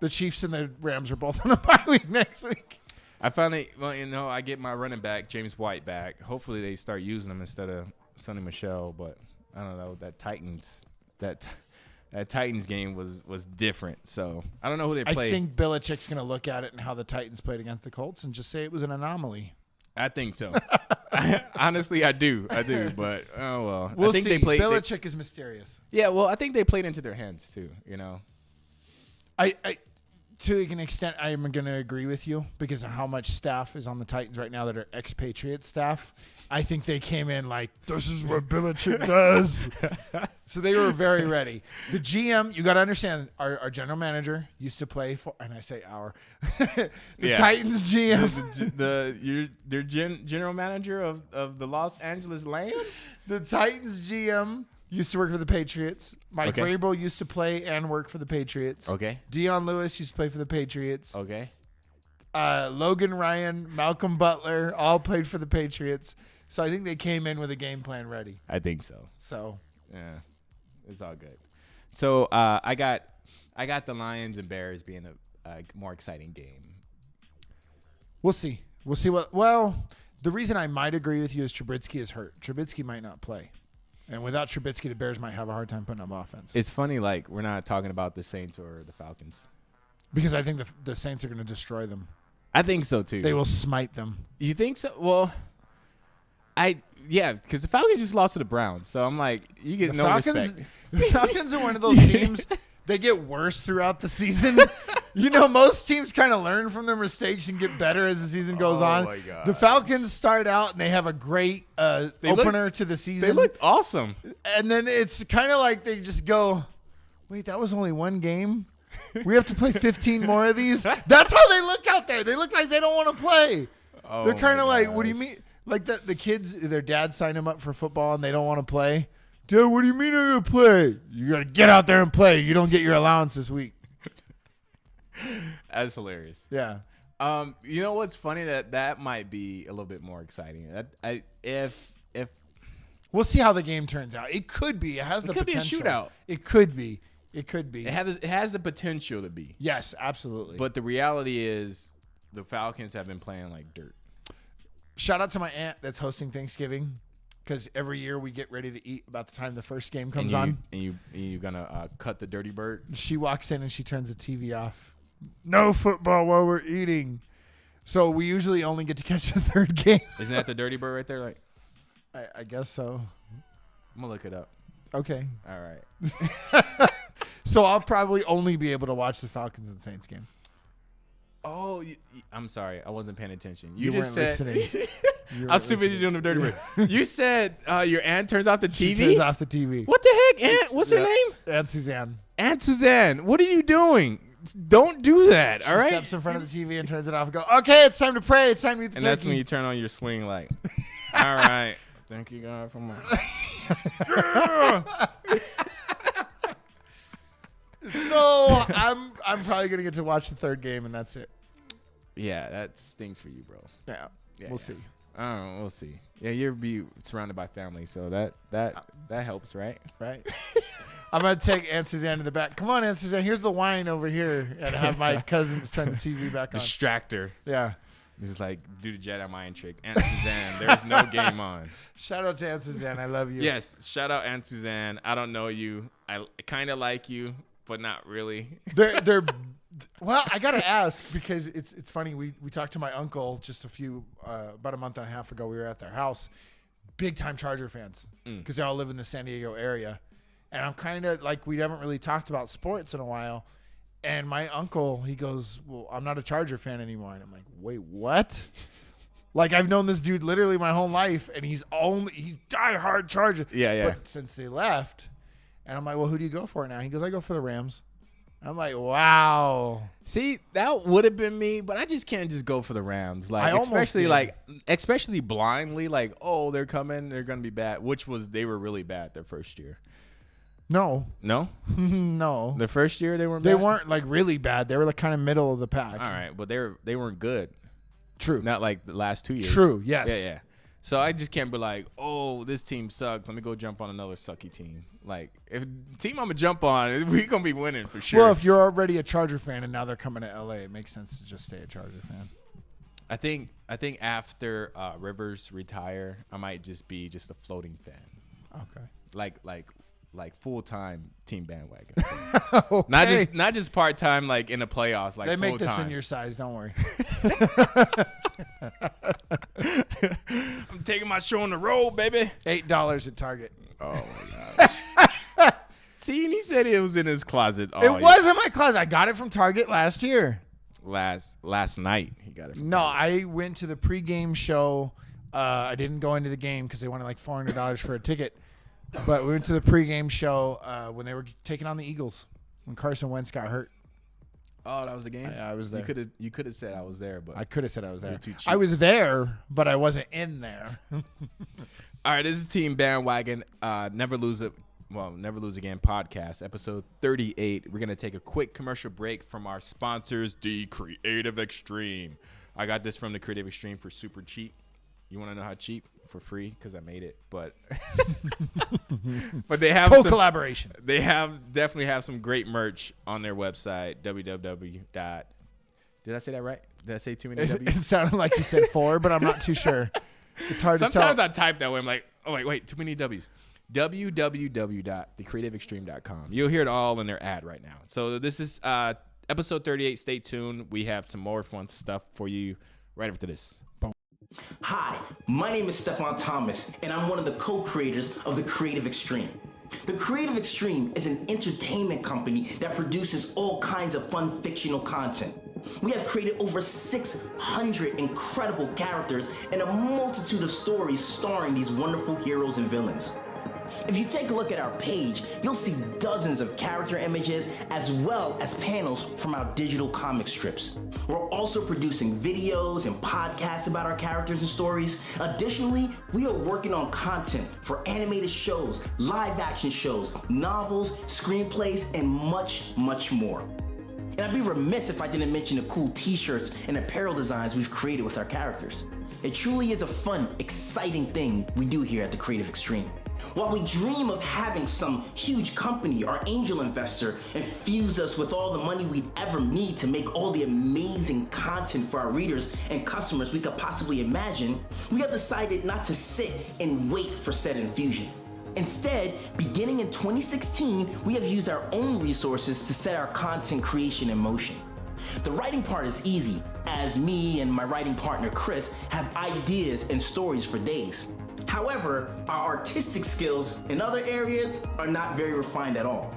The Chiefs and the Rams are both on a bye week next week. I finally, I get my running back James White back. Hopefully they start using him instead of Sonny Michel. But I don't know, that Titans game was different. So I don't know who they played. I think Belichick's going to look at it and how the Titans played against the Colts and just say it was an anomaly. I think so. Honestly, I do. But oh well. We'll I think see. they played. Belichick is mysterious. Yeah, well, I think they played into their hands too. I to an extent, I am going to agree with you because of how much staff is on the Titans right now that are expatriate staff. I think they came in like, this is what Belichick does. So they were very ready. The GM, you got to understand, our general manager used to play for, and I say our, the Titans GM. Their general manager of the Los Angeles Lambs? The Titans GM used to work for the Patriots. Mike Vrabel used to play and work for the Patriots. Okay. Deion Lewis used to play for the Patriots. Okay. Logan Ryan, Malcolm Butler, all played for the Patriots. So I think they came in with a game plan ready. I think so. So yeah, it's all good. So I got the Lions and Bears being a more exciting game. We'll see. We'll see what. Well, the reason I might agree with you is Trubisky is hurt. Trubisky might not play. And without Trubisky, the Bears might have a hard time putting up offense. It's funny, like, we're not talking about the Saints or the Falcons. Because I think the Saints are going to destroy them. I think so, too. They will smite them. You think so? Well, because the Falcons just lost to the Browns. So I'm like, you get no respect. The Falcons are one of those teams, they get worse throughout the season. Most teams kind of learn from their mistakes and get better as the season goes on. My God. The Falcons start out and they have a great opener to the season. They looked awesome. And then it's kind of like they just go, wait, that was only one game? We have to play 15 more of these? That's how they look out there. They look like they don't want to play. Oh, they're kind of like, what do you mean? Like the kids, their dad signed them up for football and they don't want to play. Dad, what do you mean I'm going to play? You got to get out there and play. You don't get your allowance this week. That's hilarious. Yeah. You know what's funny? That might be a little bit more exciting. If we'll see how the game turns out. It could be. It has the potential. It could be a shootout. It could be. It could be. It has the potential to be. Yes, absolutely. But the reality is the Falcons have been playing like dirt. Shout out to my aunt that's hosting Thanksgiving because every year we get ready to eat about the time the first game comes on. And you're going to cut the dirty bird? She walks in and she turns the TV off. No football while we're eating. So we usually only get to catch the third game. Isn't that the dirty bird right there? Like, I guess so. I'm going to look it up. Okay. All right. So I'll probably only be able to watch the Falcons and Saints game. Oh, I'm sorry. I wasn't paying attention. You just weren't said. listening. I was too busy doing the dirty bird. You said your aunt turns off the TV? She turns off the TV. What the heck, Aunt? What's her name? Aunt Suzanne. Aunt Suzanne. What are you doing? Don't do that, She all right? steps in front of the TV and turns it off and go, okay, it's time to pray. It's time to eat the And turkey. that's when you turn on your swing like, all right. Thank you, God, for my... So I'm probably going to get to watch the third game, and that's it. Yeah, that stinks for you, bro. Yeah, we'll yeah. see. I don't know. We'll see. Yeah, you'll be surrounded by family, so that helps, right? Right? I'm going to take Aunt Suzanne to the back. Come on, Aunt Suzanne. Here's the wine over here. And have my cousins turn the TV back on. Distractor. Yeah. This is like, do the Jedi mind trick. Aunt Suzanne, there's no game on. Shout out to Aunt Suzanne. I love you. Yes, shout out Aunt Suzanne. I don't know you. I kind of like you, but not really. They're well, I got to ask because it's funny. We talked to my uncle just about a month and a half ago. We were at their house. Big time Charger fans because they all live in the San Diego area. And I'm kind of like, we haven't really talked about sports in a while. And my uncle, he goes, well, I'm not a Charger fan anymore. And I'm like, wait, what? Like, I've known this dude literally my whole life, and he's diehard Charger. Yeah. But since they left, and I'm like, well, who do you go for now? He goes, I go for the Rams. I'm like, wow. See, that would have been me, but I just can't just go for the Rams. Like, especially blindly, like, oh, they're coming, they're gonna be bad. They were really bad their first year. No. No? No. The first year they weren't They bad? weren't like really bad. They were like kind of middle of the pack. All right, but they weren't good. True. Not like the last 2 years. True, yes. Yeah. So I just can't be like, oh, this team sucks. Let me go jump on another sucky team. Like, if the team I'm going to jump on, we're going to be winning for sure. Well, if you're already a Charger fan and now they're coming to L.A., it makes sense to just stay a Charger fan. I think after Rivers retire, I might just be just a floating fan. Okay. Like full-time team bandwagon. Okay. Not just part-time like in the playoffs. Like they make full-time. this in your size. Don't worry. I'm taking my show on the road, baby. $8 at Target. Oh my gosh. See, and he said it was in his closet. It was in my closet. I got it from Target last year. Last night he got it from No, Target. I went to the pregame show. I didn't go into the game because they wanted like $400 for a ticket. But we went to the pregame show when they were taking on the Eagles when Carson Wentz got hurt. Oh, that was the game? I was there. You could have said I was there, but I could have said I was there. You're too cheap. I was there, but I wasn't in there. All right, this is Team Bandwagon. Never Lose Again podcast, episode 38. We're going to take a quick commercial break from our sponsors, The Creative Extreme. I got this from The Creative Extreme for super cheap. You want to know how cheap? For free, because I made it. But but they have collaboration. They definitely have some great merch on their website, www. Did I say that right? Did I say too many W's? It sounded like you said 4, but I'm not too sure. It's hard to tell. Sometimes I type that way. I'm like, oh, wait, too many W's. www.thecreativeextreme.com. You'll hear it all in their ad right now. So this is episode 38. Stay tuned. We have some more fun stuff for you right after this. Hi, my name is Stefan Thomas, and I'm one of the co-creators of The Creative Extreme. The Creative Extreme is an entertainment company that produces all kinds of fun fictional content. We have created over 600 incredible characters and a multitude of stories starring these wonderful heroes and villains. If you take a look at our page, you'll see dozens of character images as well as panels from our digital comic strips. We're also producing videos and podcasts about our characters and stories. Additionally, we are working on content for animated shows, live action shows, novels, screenplays, and much, much more. And I'd be remiss if I didn't mention the cool t-shirts and apparel designs we've created with our characters. It truly is a fun, exciting thing we do here at The Creative Extreme. While we dream of having some huge company or angel investor infuse us with all the money we'd ever need to make all the amazing content for our readers and customers we could possibly imagine, we have decided not to sit and wait for said infusion. Instead, beginning in 2016, we have used our own resources to set our content creation in motion. The writing part is easy, as me and my writing partner Chris have ideas and stories for days. However, our artistic skills in other areas are not very refined at all.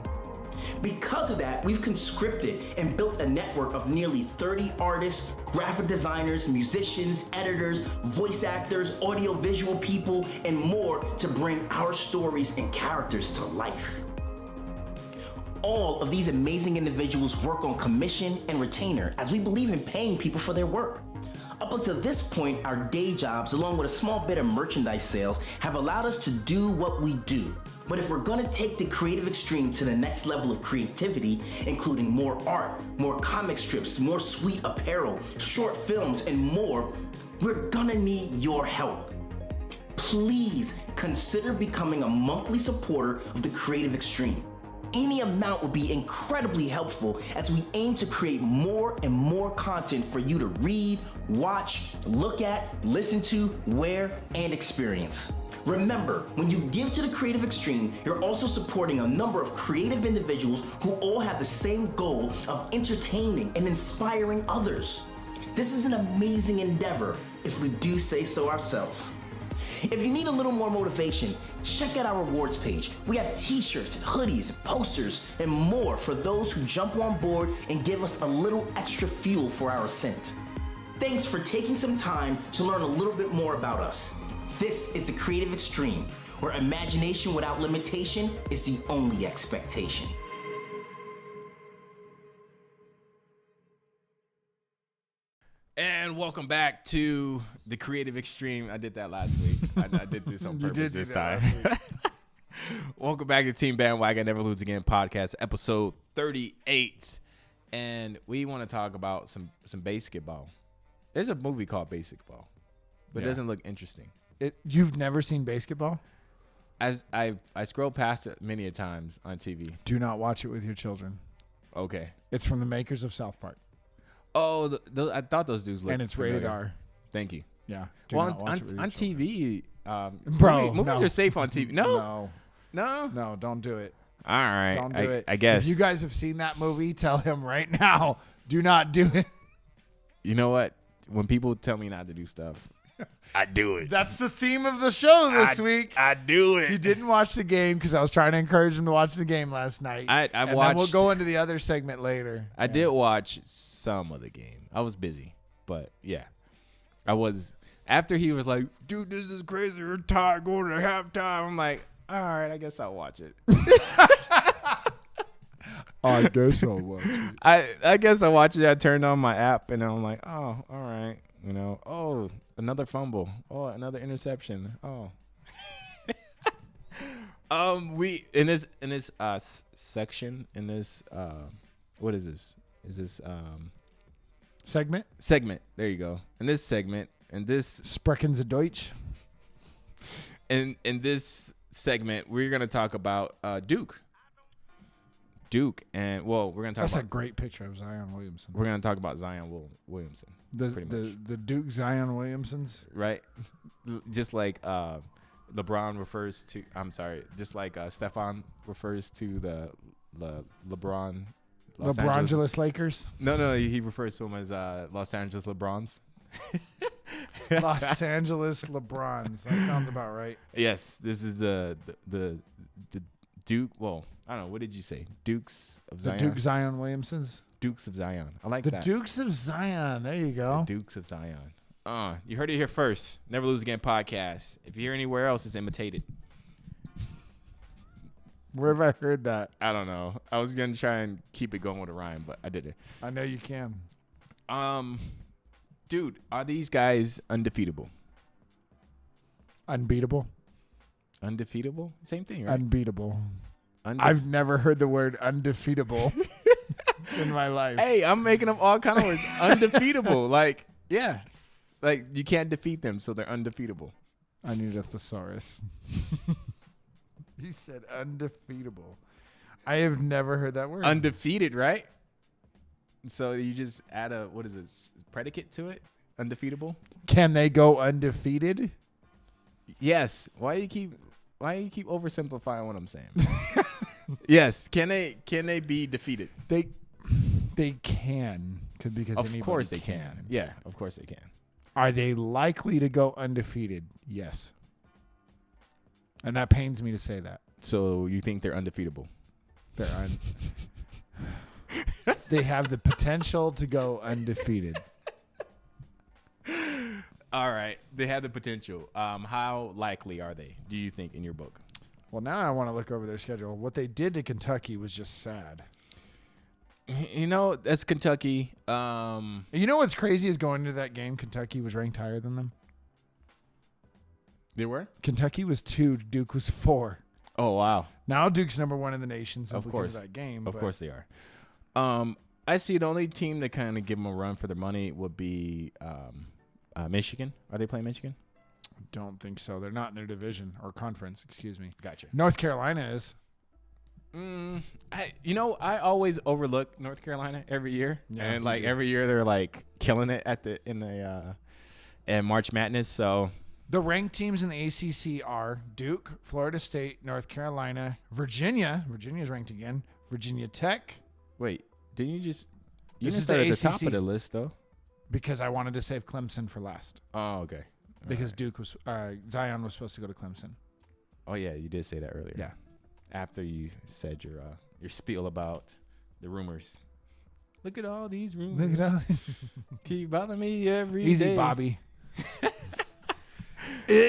Because of that, we've conscripted and built a network of nearly 30 artists, graphic designers, musicians, editors, voice actors, audiovisual people, and more to bring our stories and characters to life. All of these amazing individuals work on commission and retainer, as we believe in paying people for their work. Up until this point, our day jobs, along with a small bit of merchandise sales, have allowed us to do what we do. But if we're gonna take the Creative Extreme to the next level of creativity, including more art, more comic strips, more sweet apparel, short films, and more, we're gonna need your help. Please consider becoming a monthly supporter of the Creative Extreme. Any amount would be incredibly helpful as we aim to create more and more content for you to read, watch, look at, listen to, wear, and experience. Remember, when you give to the Creative Extreme, you're also supporting a number of creative individuals who all have the same goal of entertaining and inspiring others. This is an amazing endeavor, if we do say so ourselves. If you need a little more motivation, check out our rewards page. We have t-shirts, hoodies, posters, and more for those who jump on board and give us a little extra fuel for our ascent. Thanks for taking some time to learn a little bit more about us. This is the Creative Extreme, where imagination without limitation is the only expectation. And welcome back to the Creative Extreme. I did that last week. I did this on purpose this time. Welcome back to Team Bandwagon, Never Lose Again podcast, episode 38. And we want to talk about some basketball. There's a movie called Basketball, but it doesn't look interesting. You've never seen basketball? I scroll past it many a times on TV. Do not watch it with your children. Okay. It's from the makers of South Park. Oh, I thought those dudes looked and it's rated familiar. R. Thank you. Yeah. Well, on TV, bro, movies are safe on TV. No, don't do it. All right, Don't do it. I guess. If you guys have seen that movie, tell him right now, do not do it. You know what? when people tell me not to do stuff, I do it. That's the theme of the show this week. I do it. You didn't watch the game because I was trying to encourage him to watch the game last night. I and watched. then we'll go into the other segment later. I did watch some of the game. I was busy, but yeah, I was. After he was like, "Dude, this is crazy. We're tired going to halftime." I'm like, "All right, I guess I'll watch it." I guess I'll watch it. I guess I watched it. I turned on my app and I'm like, "Oh, all right." You know, oh, another fumble. Oh, another interception. Oh. We in this section in this what is this? Is this Segment? There you go. In this segment, in this Sprechens of Deutsch. in this segment, we're gonna talk about Duke, and well, we're gonna talk That's a about. great picture of Zion Williamson. We're gonna talk about Zion Williamson. Pretty much. The Duke Zion Williamsons. Right? Just like LeBron refers to, I'm sorry, just like Stefan refers to the LeBron. Los Angeles Lakers. No, he refers to them as Los Angeles LeBrons. Los Angeles LeBrons. That sounds about right. Yes, this is the Duke. Well, I don't know. What did you say? Dukes of Zion. The Duke Zion Williamsons. Dukes of Zion. I like The that. Dukes of Zion. There you go. The Dukes of Zion. You heard it here first. Never Lose Again podcast. If you hear anywhere else, it's imitated. Where have I heard that? I don't know. I was gonna try and keep it going with a rhyme, but I didn't. I know you can. Dude, are these guys undefeatable? Unbeatable. Undefeatable? Same thing, right? Unbeatable. I've never heard the word undefeatable in my life. Hey, I'm making up all kind of words. Undefeatable. Like, yeah. Like, you can't defeat them, so they're undefeatable. I need a thesaurus. He said undefeatable. I have never heard that word. Undefeated, right? So you just add a, what is it, predicate to it? Undefeatable? Can they go undefeated? Yes. Why do you keep oversimplifying what I'm saying? Yes. Can they be defeated? They can. Because of course they can. Yeah, of course they can. Are they likely to go undefeated? Yes. And that pains me to say that. So you think they're undefeatable? They have the potential to go undefeated. All right. They have the potential. How likely are they, do you think, in your book? Well, now I want to look over their schedule. What they did to Kentucky was just sad. You know, that's Kentucky. You know what's crazy is going into that game, Kentucky was ranked higher than them. They were? Kentucky was 2, Duke was 4. Oh, wow. Now Duke's number 1 in the nation, so Of course. of that game. Of course they are. I see the only team to kind of give them a run for their money would be Michigan. Are they playing Michigan? Don't think so. They're not in their division or conference, excuse me. Gotcha. North Carolina is. I always overlook North Carolina every year. Yeah, and you do. every year they're like killing it in March Madness. So The ranked teams in the ACC are Duke, Florida State, North Carolina, Virginia. Virginia's ranked again. Virginia Tech. wait, didn't you just This didn't is start the at the top ACC. of the list though? Because I wanted to save Clemson for last. Oh, okay. Because Duke was Zion was supposed to go to Clemson. Oh yeah, you did say that earlier. Yeah. After you said your spiel about the rumors. Look at all these rumors. Look at all Keep bothering me every day. Easy, Bobby.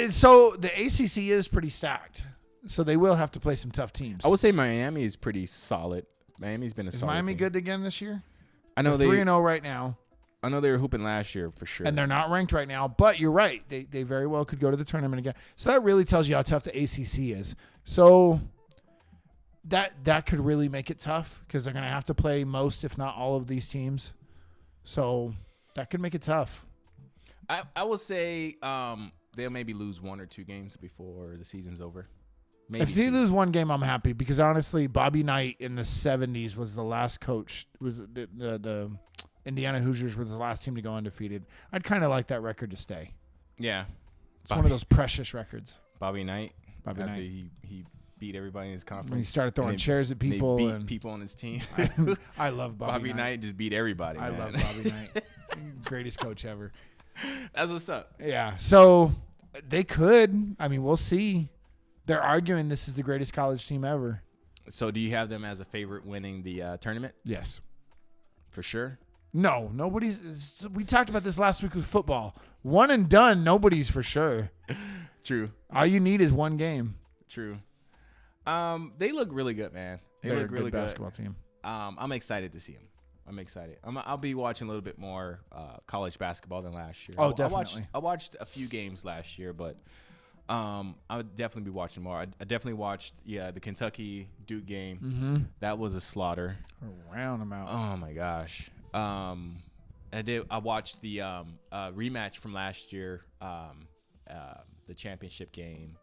So the ACC is pretty stacked. So they will have to play some tough teams. I would say Miami is pretty solid. Miami's been a Is solid Miami team. good again this year? I know They're they 3-0 right now. I know they were hooping last year for sure. And they're not ranked right now, but you're right. They very well could go to the tournament again. So that really tells you how tough the ACC is. So that could really make it tough because they're going to have to play most, if not all, of these teams. So that could make it tough. I will say they'll maybe lose 1 or 2 games before the season's over. Maybe If they 2. lose one game, I'm happy because honestly, Bobby Knight in the 70s was the last coach. Was the Indiana Hoosiers were the last team to go undefeated. I'd kind of like that record to stay. Yeah. It's one of those precious records. Bobby Knight. Bobby after Knight. he beat everybody in his conference. When he started throwing And they- chairs at people. They beat and people on his team. I love Bobby Bobby Knight just beat everybody. I man. love Bobby Knight. greatest coach ever. That's what's up. Yeah. So they could. I mean, we'll see. They're arguing this is the greatest college team ever. So do you have them as a favorite winning the tournament? Yes. For sure. No, nobody's. We talked about this last week with football. One and done, nobody's for sure. True. All you need is one game. True. They look really good, man. They're They're look a really good good. basketball team. I'm excited to see them. I'm excited. I'll be watching a little bit more college basketball than last year. Oh, definitely. I watched a few games last year, but I would definitely be watching more. I definitely watched the Kentucky Duke game. Mm-hmm. That was a slaughter. Round them out. Oh my gosh. I watched the rematch from last year, the championship game,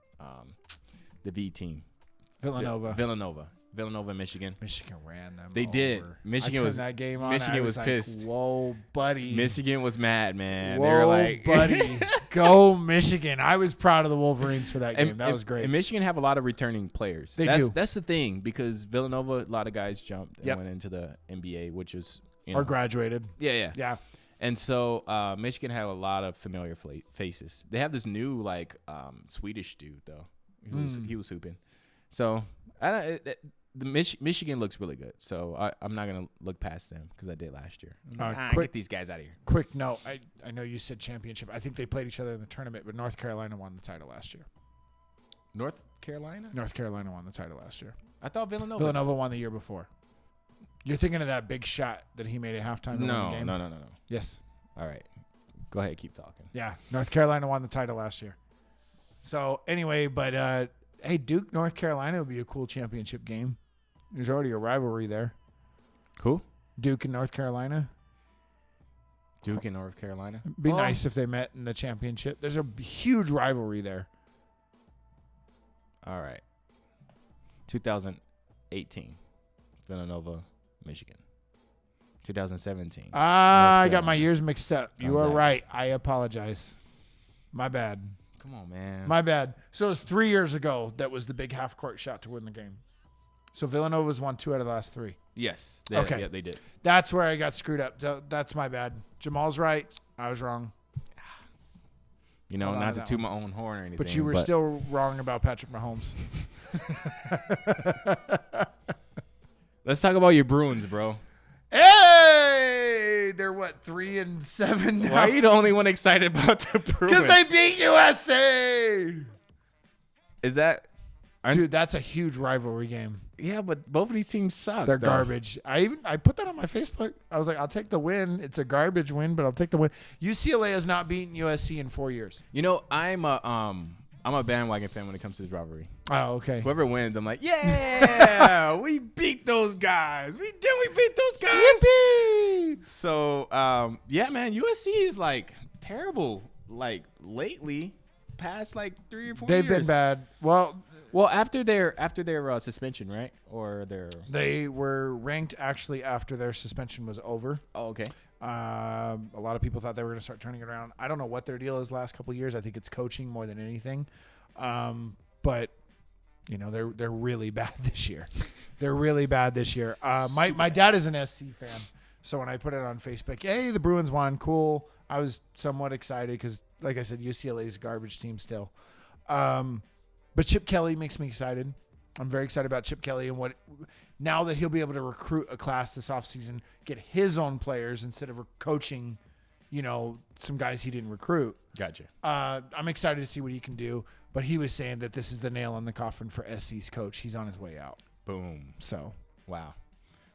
the V team. Villanova, Michigan. Michigan ran them. They did. Michigan was that game on. Michigan was like, pissed. Whoa, buddy. Michigan was mad, man. Whoa, they were like, buddy. Go Michigan. I was proud of the Wolverines for that game. That was great. And Michigan have a lot of returning players. They do. That's the thing, because Villanova, a lot of guys jumped and went into the NBA, which is or graduated. Yeah. And so Michigan had a lot of familiar faces. They have this new Swedish dude though. He was hooping. So Michigan looks really good. So I'm not gonna look past them because I did last year. Get these guys out of here. Quick note. I know you said championship. I think they played each other in the tournament, but North Carolina won the title last year. North Carolina won the title last year. I thought Villanova. Villanova won the year before. You're thinking of that big shot that he made at halftime? No. Yes. All right. Go ahead. Keep talking. Yeah. North Carolina won the title last year. So, anyway, but, hey, Duke, North Carolina would be a cool championship game. There's already a rivalry there. Who? Duke and North Carolina. Duke and North Carolina? It'd be nice if they met in the championship. There's a huge rivalry there. All right. 2018. Villanova, Michigan. 2017. I got my years mixed up. You are Gonzaga. right. I apologize. My bad. Come on, man. My bad. So it was 3 years ago that was the big half-court shot to win the game. So Villanova's won 2 out of the last 3. Yes. Okay. Yeah, they did. That's where I got screwed up. That's my bad. Jamaal's right. I was wrong. Not to toot my own horn or anything. But you were still wrong about Patrick Mahomes. Let's talk about your Bruins, bro. Hey! They're what, 3-7 now? Why are you the only one excited about the Bruins? Because they beat USA! Is that... Dude, that's a huge rivalry game. Yeah, but both of these teams suck. They're garbage. I put that on my Facebook. I was like, I'll take the win. It's a garbage win, but I'll take the win. UCLA has not beaten USC in 4 years. I'm a bandwagon fan when it comes to this rivalry. Oh, okay. Whoever wins, I'm like, yeah, we beat those guys. We beat those guys. Yippee! So, yeah, man, USC is terrible. Lately, past 3 or 4 years. They've been bad. Well, after their suspension, right? Or they were ranked actually after their suspension was over. Oh, okay. A lot of people thought they were going to start turning it around. I don't know what their deal is last couple of years. I think it's coaching more than anything. But they're really bad this year. They're really bad this year. My dad is an SC fan, so when I put it on Facebook, hey, the Bruins won, cool. I was somewhat excited because, like I said, UCLA is a garbage team still. But Chip Kelly makes me excited. I'm very excited about Chip Kelly and now that he'll be able to recruit a class this offseason, get his own players instead of coaching, some guys he didn't recruit. Gotcha. I'm excited to see what he can do. But he was saying that this is the nail in the coffin for SC's coach. He's on his way out. Boom. So, wow.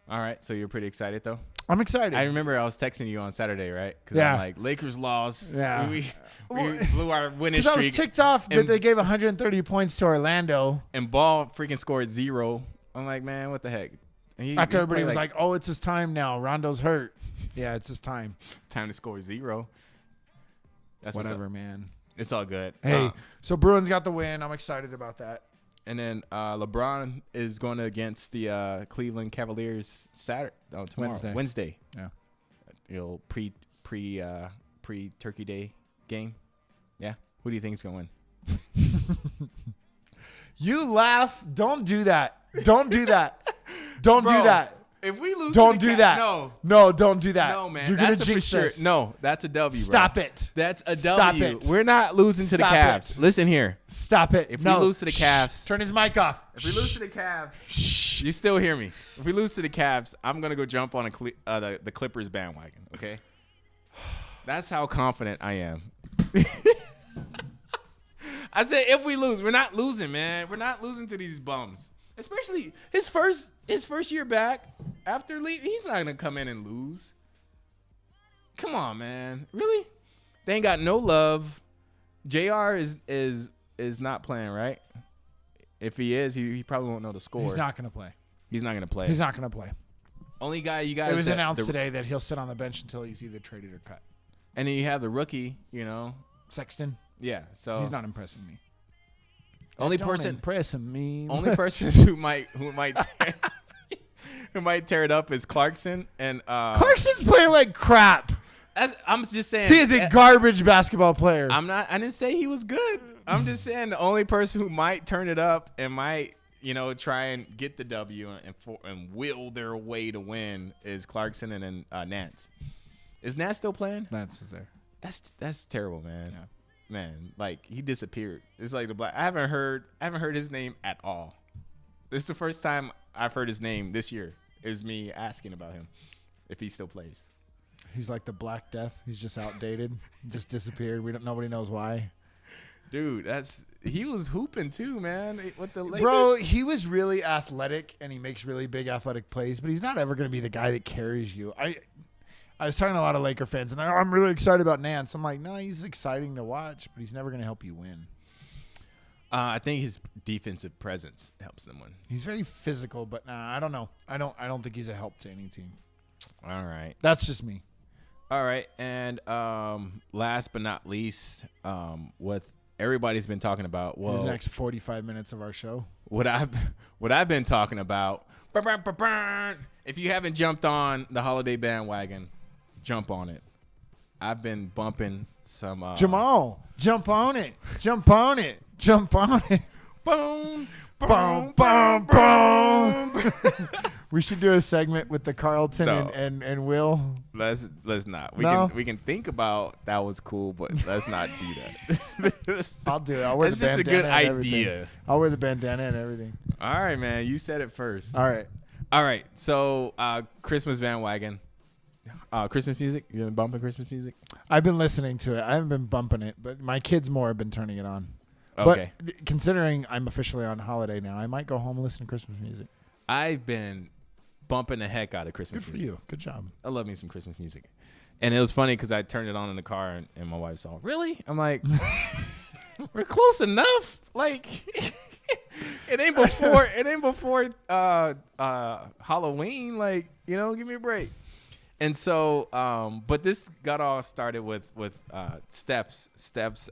All right. So you're pretty excited, though? I'm excited. I remember I was texting you on Saturday, right? Because Yeah. I'm like, Lakers lost. Yeah. We blew our winning Because I was streak. ticked off that they gave 130 points to Orlando. And Ball freaking scored 0. I'm like, man, what the heck? And After everybody was like, oh, it's his time now. Rondo's hurt. Yeah, it's his time. time to score 0. That's Whatever, man. It's all good. Hey, so Bruins got the win. I'm excited about that. And then LeBron is going against the Cleveland Cavaliers tomorrow. Wednesday. Yeah. Pre-Turkey Day game. Yeah. Who do you think is going to win? You laugh. Don't do that. Don't do that. Don't Bro, do that. If we lose, Don't to the do that. No, don't do that. No, man. You're gonna That's a jinx for sure. this. No, that's a W. Stop bro. it. That's a Stop W. it. We're not losing to the Stop Cavs. it. Listen here. Stop it. If no. we lose to the Cavs, Turn his mic off. if we lose to the Cavs, you still hear me. If we lose to the Cavs, I'm gonna go jump on the Clippers bandwagon. Okay. That's how confident I am. I said if we lose, we're not losing, man. We're not losing to these bums. Especially his first year back after leaving. He's not gonna come in and lose. Come on, man. Really? They ain't got no love. JR is not playing, right? If he is, he probably won't know the score. He's not going to play. He's not gonna play. He's not going to play. Only guy you guys. It was announced today that he'll sit on the bench until he's either traded or cut. And then you have the rookie, Sexton. Yeah, so He's not impressing me. only Don't person impress me. only persons who might who might tear it up is Clarkson and Clarkson's playing like crap. I'm just saying He is a garbage basketball player. I didn't say he was good. I'm just saying the only person who might turn it up and might, try and get the W and will their way to win is Clarkson and then Nance. Is Nance still playing? Nance is there. That's terrible, man. Yeah. Man, like he disappeared. It's like the black. I haven't heard his name at all. This is the first time I've heard his name this year. Is me asking about him if he still plays. He's like the Black Death. He's just outdated. Just disappeared. Nobody knows why. Dude, he was hooping too, man. With the Lakers. Bro, he was really athletic and he makes really big athletic plays, but he's not ever going to be the guy that carries you. I was talking to a lot of Laker fans, and I'm really excited about Nance. I'm like, no, he's exciting to watch, but he's never going to help you win. I think his defensive presence helps them win. He's very physical, but I don't know. I don't think he's a help to any team. All right. That's just me. All right, and last but not least, what everybody's been talking about. Well, the next 45 minutes of our show. What I've been talking about. If you haven't jumped on the holiday bandwagon, jump on it. I've been bumping some Jamaal, jump on it. Jump on it. Jump on it. Boom. Boom, boom, boom. We should do a segment with the Carlton No. and Will. Let's not. No? We can think about that was cool, but let's not do that. I'll do it. I'll wear It's the just a bandana good and everything. idea. I'll wear the bandana and everything. All right, man. You said it first. All right. So Christmas bandwagon. Christmas music. You been bumping Christmas music? I've been listening to it. I haven't been bumping it, but my kids more have been turning it on. Okay. But considering I'm officially on holiday now, I might go home and listen to Christmas music. I've been bumping the heck out of Christmas Good for music. you. Good job. I love me some Christmas music. And it was funny because I turned it on in the car and my wife saw, really? I'm like, we're close enough. Like, it ain't before Halloween. Like, give me a break. And so, but this got all started with Steph's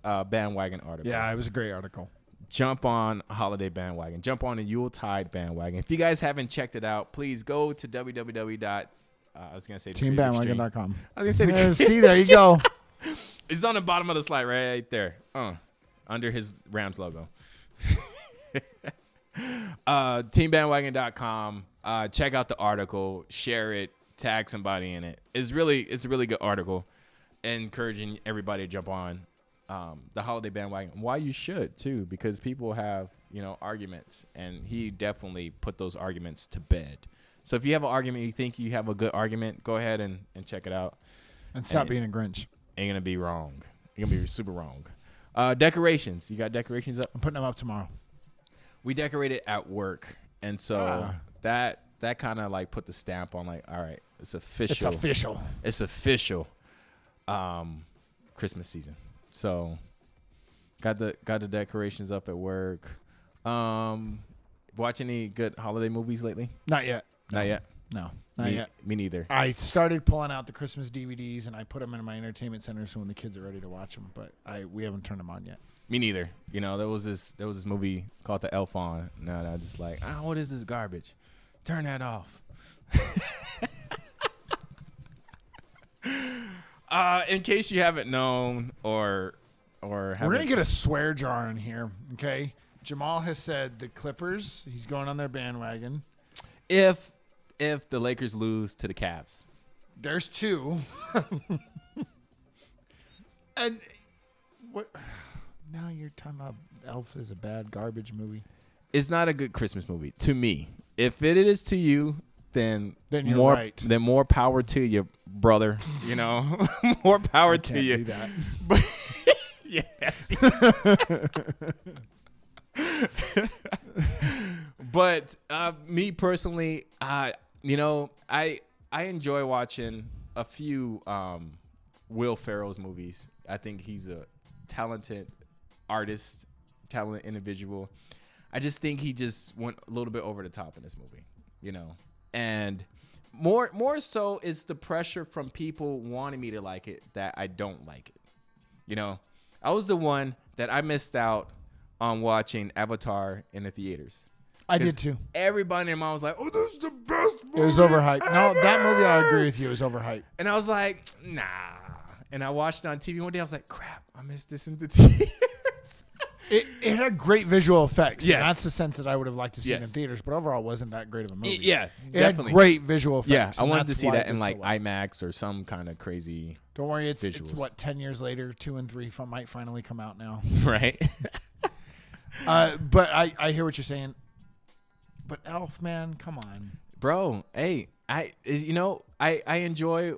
bandwagon article. Yeah, it was a great article. Jump on a holiday bandwagon. Jump on a Yuletide bandwagon. If you guys haven't checked it out, please go to Teambandwagon.com. I was gonna say See, there you go. It's on the bottom of the slide right there, under his Rams logo. Teambandwagon.com. Check out the article. Share it. Tag somebody in it. It's a really good article, encouraging everybody to jump on the holiday bandwagon. Why you should too, because people have arguments, and he definitely put those arguments to bed. So if you have an argument, you think you have a good argument, go ahead and check it out. And stop being a Grinch. Ain't gonna be wrong. You're gonna be super wrong. Decorations. You got decorations up? I'm putting them up tomorrow. We decorated at work, and so that kind of like put the stamp on, like, all right, it's official. It's official. Christmas season. So got the decorations up at work. Watch any good holiday movies lately? Not yet. Not yet. No, not yet. Me neither. I started pulling out the Christmas DVDs and I put them in my entertainment center so when the kids are ready to watch them, but we haven't turned them on yet. Me neither. There was this movie called The Elf on. And I was just like, what is this garbage? Turn that off. In case you haven't known or we're gonna get a swear jar in here, okay? Jamaal has said the Clippers. He's going on their bandwagon. If if the Lakers lose to the Cavs? There's two. And what? Now you're talking about Elf is a bad garbage movie. It's not a good Christmas movie to me. If it is to you, then you're more right. then more power to you, brother. You know, more power to Can't you. do that. But yes. But me personally, you know, I enjoy watching a few Will Ferrell's movies. I think he's a talented artist, talented individual. I just think he just went a little bit over the top in this movie, you know. And more so it's the pressure from people wanting me to like it that I don't like it. You know, I was the one that I missed out on watching Avatar in the theaters. I did too. Everybody in my was like, "Oh, this is the best movie." It was overhyped. ever. No, that movie I agree with you. It was overhyped. And I was like, "Nah." And I watched it on TV one day. I was like, "Crap, I missed this in the theaters." It had great visual effects. Yes. And that's the sense that I would have liked to see it in Yes. theaters, but overall it wasn't that great of a movie. Yeah, It definitely. had great visual effects. Yeah, I and wanted to that's see why that it in did like so well. IMAX or some kind of crazy, Don't worry, it's visuals. what 10 years later, 2 and 3 might finally come out now. right? But I hear what you're saying. But Elf, man, come on. Bro, hey, I enjoy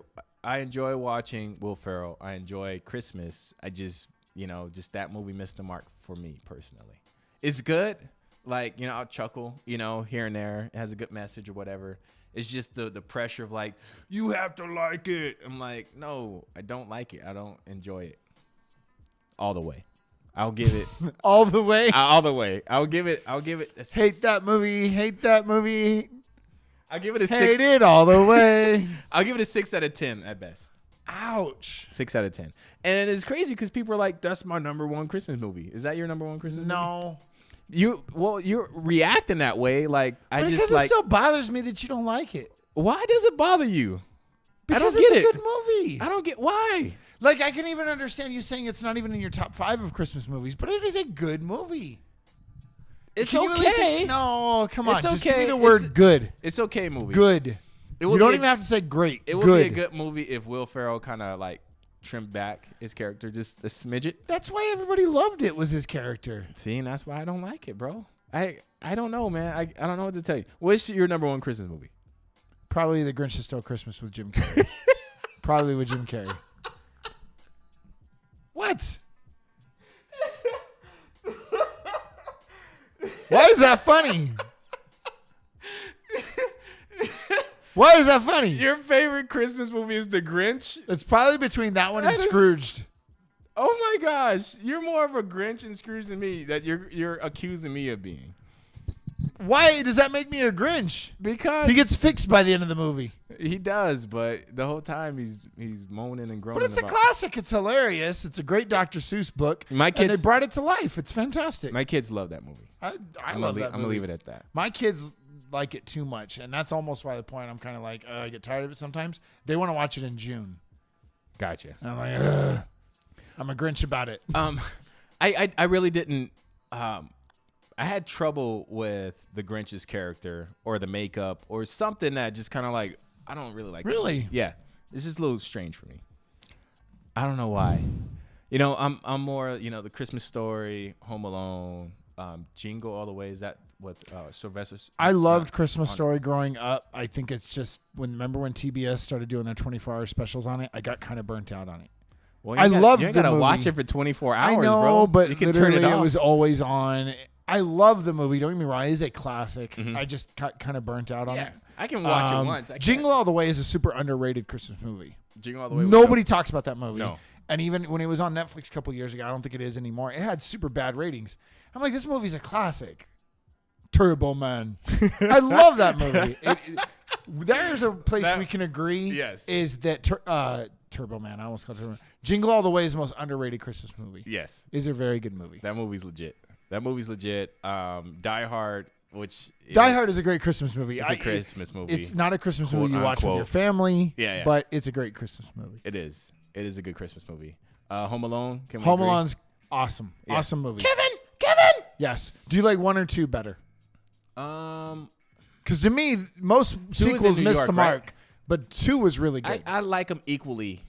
watching Will Ferrell. I enjoy Christmas. I just, just that movie missed the mark for me personally. It's good. Like, I'll chuckle, here and there. It has a good message or whatever. It's just the pressure of like, you have to like it. I'm like, no, I don't like it. I don't enjoy it. All the way. I'll give it All the way. all the way. I'll give it Hate that movie. Hate that movie. I'll give it a Hate 6. it all the way. I'll give it a 6 out of 10 at best. Ouch. 6 out of 10. And it's crazy because people are like, that's my number one Christmas movie. Is that your number one Christmas movie? No. You're reacting that way. Like, But because it still bothers me that you don't like it. why does it bother you? Because I don't get it's a it. good movie. I don't get why. Like, I can even understand you saying it's not even in your top 5 of Christmas movies, but it is a good movie. It's Can you really say- okay. no, come on. It's Just give okay. me the word good. It's okay movie. Good. It would You don't be even have to say great. It would good. be a good movie if Will Ferrell kind of like trimmed back his character just a smidget. That's why everybody loved it, was his character. See, and that's why I don't like it, bro. I don't know, man. I don't know what to tell you. What's your number one Christmas movie? Probably The Grinch That Stole Christmas with Jim Carrey. Probably with Jim Carrey. What? Why is that funny? Why is that funny? Your favorite Christmas movie is The Grinch? It's probably between that one and That is- Scrooged. Oh my gosh, you're more of a Grinch and Scrooge than me. That you're accusing me of being. Why does that make me a Grinch? Because He gets fixed by the end of the movie. he does, but the whole time he's moaning and groaning. But it's a classic. It's hilarious. It's a great Dr. Seuss book. My and kids- they brought it to life. It's fantastic. My kids love that movie. I I'm love gonna that I'm gonna movie. leave it at that. My kids like it too much, and that's almost why the point I'm kind of like, I get tired of it sometimes. They want to watch it in June. Gotcha. And I'm like, ugh. I'm a Grinch about it. I really didn't. I had trouble with the Grinch's character or the makeup or something that just kind of like I don't really like. Really? Yeah, it's just a little strange for me. I don't know why. I'm more the Christmas Story, Home Alone, Jingle All the Way. Is that what Sylvester's? I loved Christmas Story growing up. I think it's just remember when TBS started doing their 24-hour specials on it, I got kind of burnt out on it. Well, I loved You ain't the gotta movie. watch it for 24 hours, I know, bro. but you can turn literally it off. it was always on. I love the movie. Don't get me wrong; it is a classic. Mm-hmm. I just got kind of burnt out on Yeah, it. I can watch it once. I Jingle All the Way is a super underrated Christmas movie. Jingle All the Way. was Nobody talks about that movie. No. And even when it was on Netflix a couple years ago, I don't think it is anymore. It had super bad ratings. I'm like, this movie's a classic. Turbo Man. I love that movie. There's a place we can agree. Yes. Is that Turbo Man? I almost called it Turbo Man. Jingle All the Way is the most underrated Christmas movie. Yes. Is a very good movie. That movie's legit. Die Hard, which Die Hard is a great Christmas movie. It's a Christmas movie. It's not a Christmas Quote, movie you watch with unquote. your family. Yeah. But it's a great Christmas movie. It is. It is a good Christmas movie. Home Alone. Can we Home agree? Alone's awesome. Yeah. Awesome movie. Kevin. Yes. Do you like 1 or 2 better? Because to me, most sequels New miss York, the right? mark, but 2 was really good. I like them equally.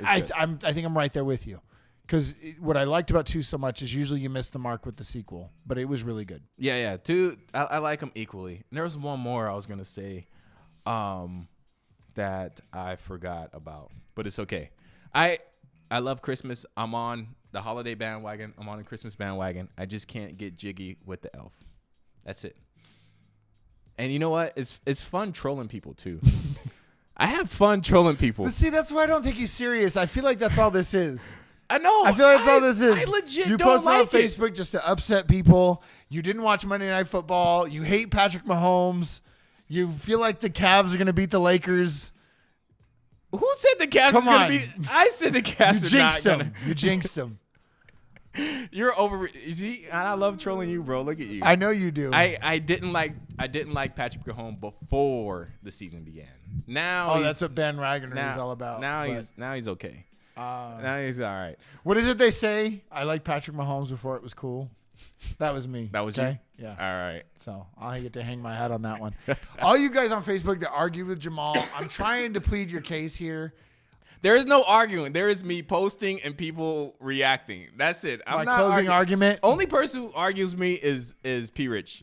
I think I'm right there with you. Because what I liked about 2 so much is usually you miss the mark with the sequel, but it was really good. Yeah. 2, I like them equally. And there was one more I was gonna say, that I forgot about, but it's okay. I love Christmas. I'm on the holiday bandwagon. I'm on the Christmas bandwagon. I just can't get jiggy with the elf. That's it. And you know what? It's fun trolling people too. I have fun trolling people. But see, that's why I don't take you serious. I feel like that's all this is. I know. I feel like that's all this is. I legit you don't posted like on Facebook just to upset people. You didn't watch Monday Night Football. You hate Patrick Mahomes. You feel like the Cavs are going to beat the Lakers. Who said the Cavs is going to beat? I said the Cavs You are not jinxed going them. to. You jinxed them. You're over. See, and I love trolling you, bro. Look at you. I know you do. I didn't like Patrick Mahomes before the season began. Now that's what Bandwagon is all about. Now he's okay. Now he's all right. What is it they say? I liked Patrick Mahomes before it was cool. That was me. That was okay? you? Yeah. All right. So I get to hang my hat on that one. All you guys on Facebook that argue with Jamaal, I'm trying to plead your case here. There is no arguing. There is me posting and people reacting. That's it. I'm My not closing argument. Only person who argues with me is P. Rich.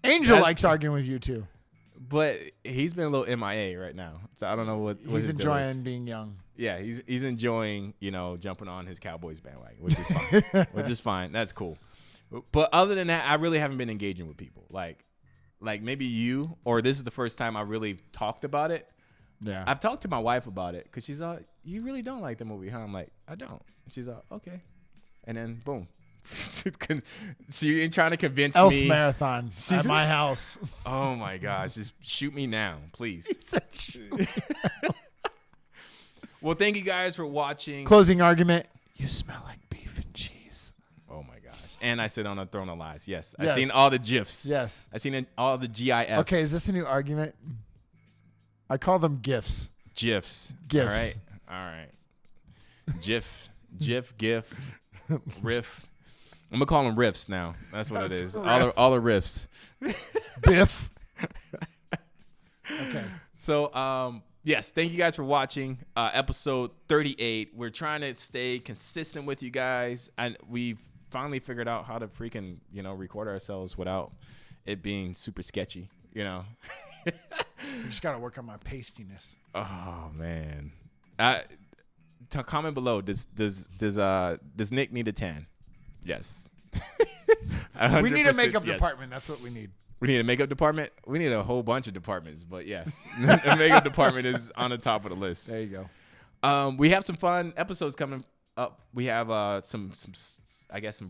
Angel likes arguing with you too. But he's been a little MIA right now. So I don't know what He's his deal is. enjoying being young. Yeah, he's enjoying, jumping on his Cowboys bandwagon, which is fine. Which is fine. That's cool. But other than that, I really haven't been engaging with people. Like maybe you, or this is the first time I really talked about it. Yeah. I've talked to my wife about it because she's like, you really don't like the movie, huh? I'm like, I don't. And she's like, okay. And then, boom. She ain't trying to convince Elf me. marathon at my house. Oh, my gosh. Just shoot me now, please. He said, shoot me. Well, thank you guys for watching. Closing argument. You smell like beef and cheese. Oh, my gosh. And I sit on a throne of lies. Yes. Yes. I've seen all the GIFs. Yes. I've seen all the GIFs. Okay, is this a new argument? I call them GIFs. GIFs. GIFs. All right. GIF, GIF, riff. I'm going to call them riffs now. That's what it is. All the riffs. Biff. Okay. So, yes, thank you guys for watching episode 38. We're trying to stay consistent with you guys. And we've finally figured out how to freaking, record ourselves without it being super sketchy, I just got to work on my pastiness. Oh, man. Comment below. Does Nick need a tan? Yes. We need a makeup yes. department. That's what we need. We need a makeup department? We need a whole bunch of departments, but yes. The makeup department is on the top of the list. There you go. We have some fun episodes coming up. We have some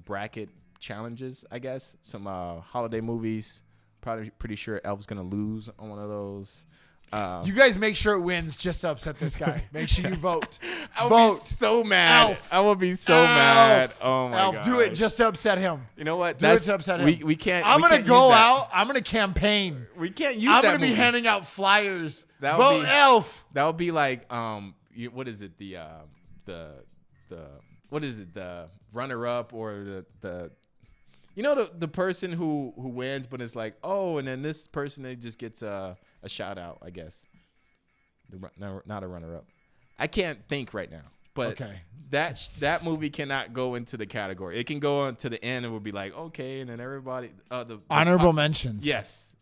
bracket challenges, I guess. Some holiday movies. Probably pretty sure Elf's going to lose on one of those. You guys make sure it wins just to upset this guy. Make sure you vote. I will be so mad. Elf. I will be so mad. Oh, my Elf, God. do it just to upset him. You know what? Do it to upset him. We can't. I'm going going to go out. I'm going to campaign. We can't use I'm that going to be movie. handing out flyers. That would Vote be, Elf. That would be like, what is it? The what is it? The runner-up or the the person who wins, but it's like, oh, and then this person that just gets a shout out, I guess. Not a runner-up. I can't think right now, but okay. that movie cannot go into the category. It can go on to the end and we'll be like, okay, and then everybody the honorable mentions. Yes.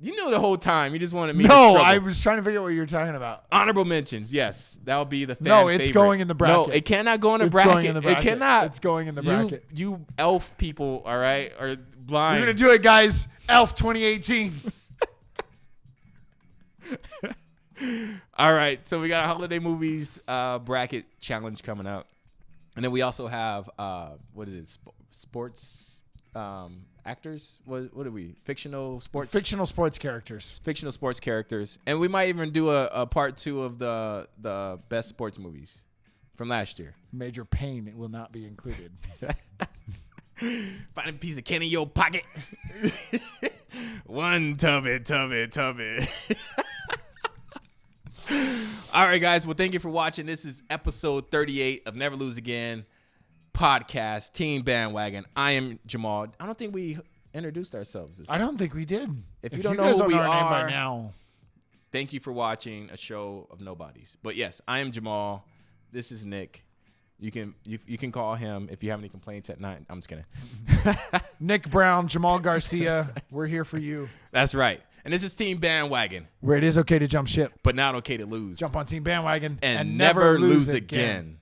You knew the whole time. You just wanted me to No, struggle. I was trying to figure out what you were talking about. Honorable mentions, yes. That would be the fan No, it's favorite. going in the bracket. No, it cannot go in the It's bracket. going in the bracket. It cannot. It's going in the bracket. You elf people, all right, are blind. We're going to do it, guys. Elf 2018. All right, so we got a holiday movies bracket challenge coming up. And then we also have, what is it, sports actors? What are we? Fictional sports characters. Fictional sports characters. And we might even do a part 2 of the best sports movies from last year. Major Pain it will not be included. Find a piece of candy in your pocket. One tubby. All right, guys. Well, thank you for watching. This is episode 38 of Never Lose Again podcast, Team Bandwagon. I am Jamaal. I don't think we introduced ourselves. I don't think we did. If you don't know guys who don't we know our name are, by now, thank you for watching a show of nobodies. But yes, I am Jamaal. This is Nick. You can call him if you have any complaints at night. I'm just kidding. Nick Brown, Jamaal Garcia, we're here for you. That's right. And this is Team Bandwagon, Where it is okay to jump ship. but not okay to lose. Jump on Team Bandwagon and never lose again.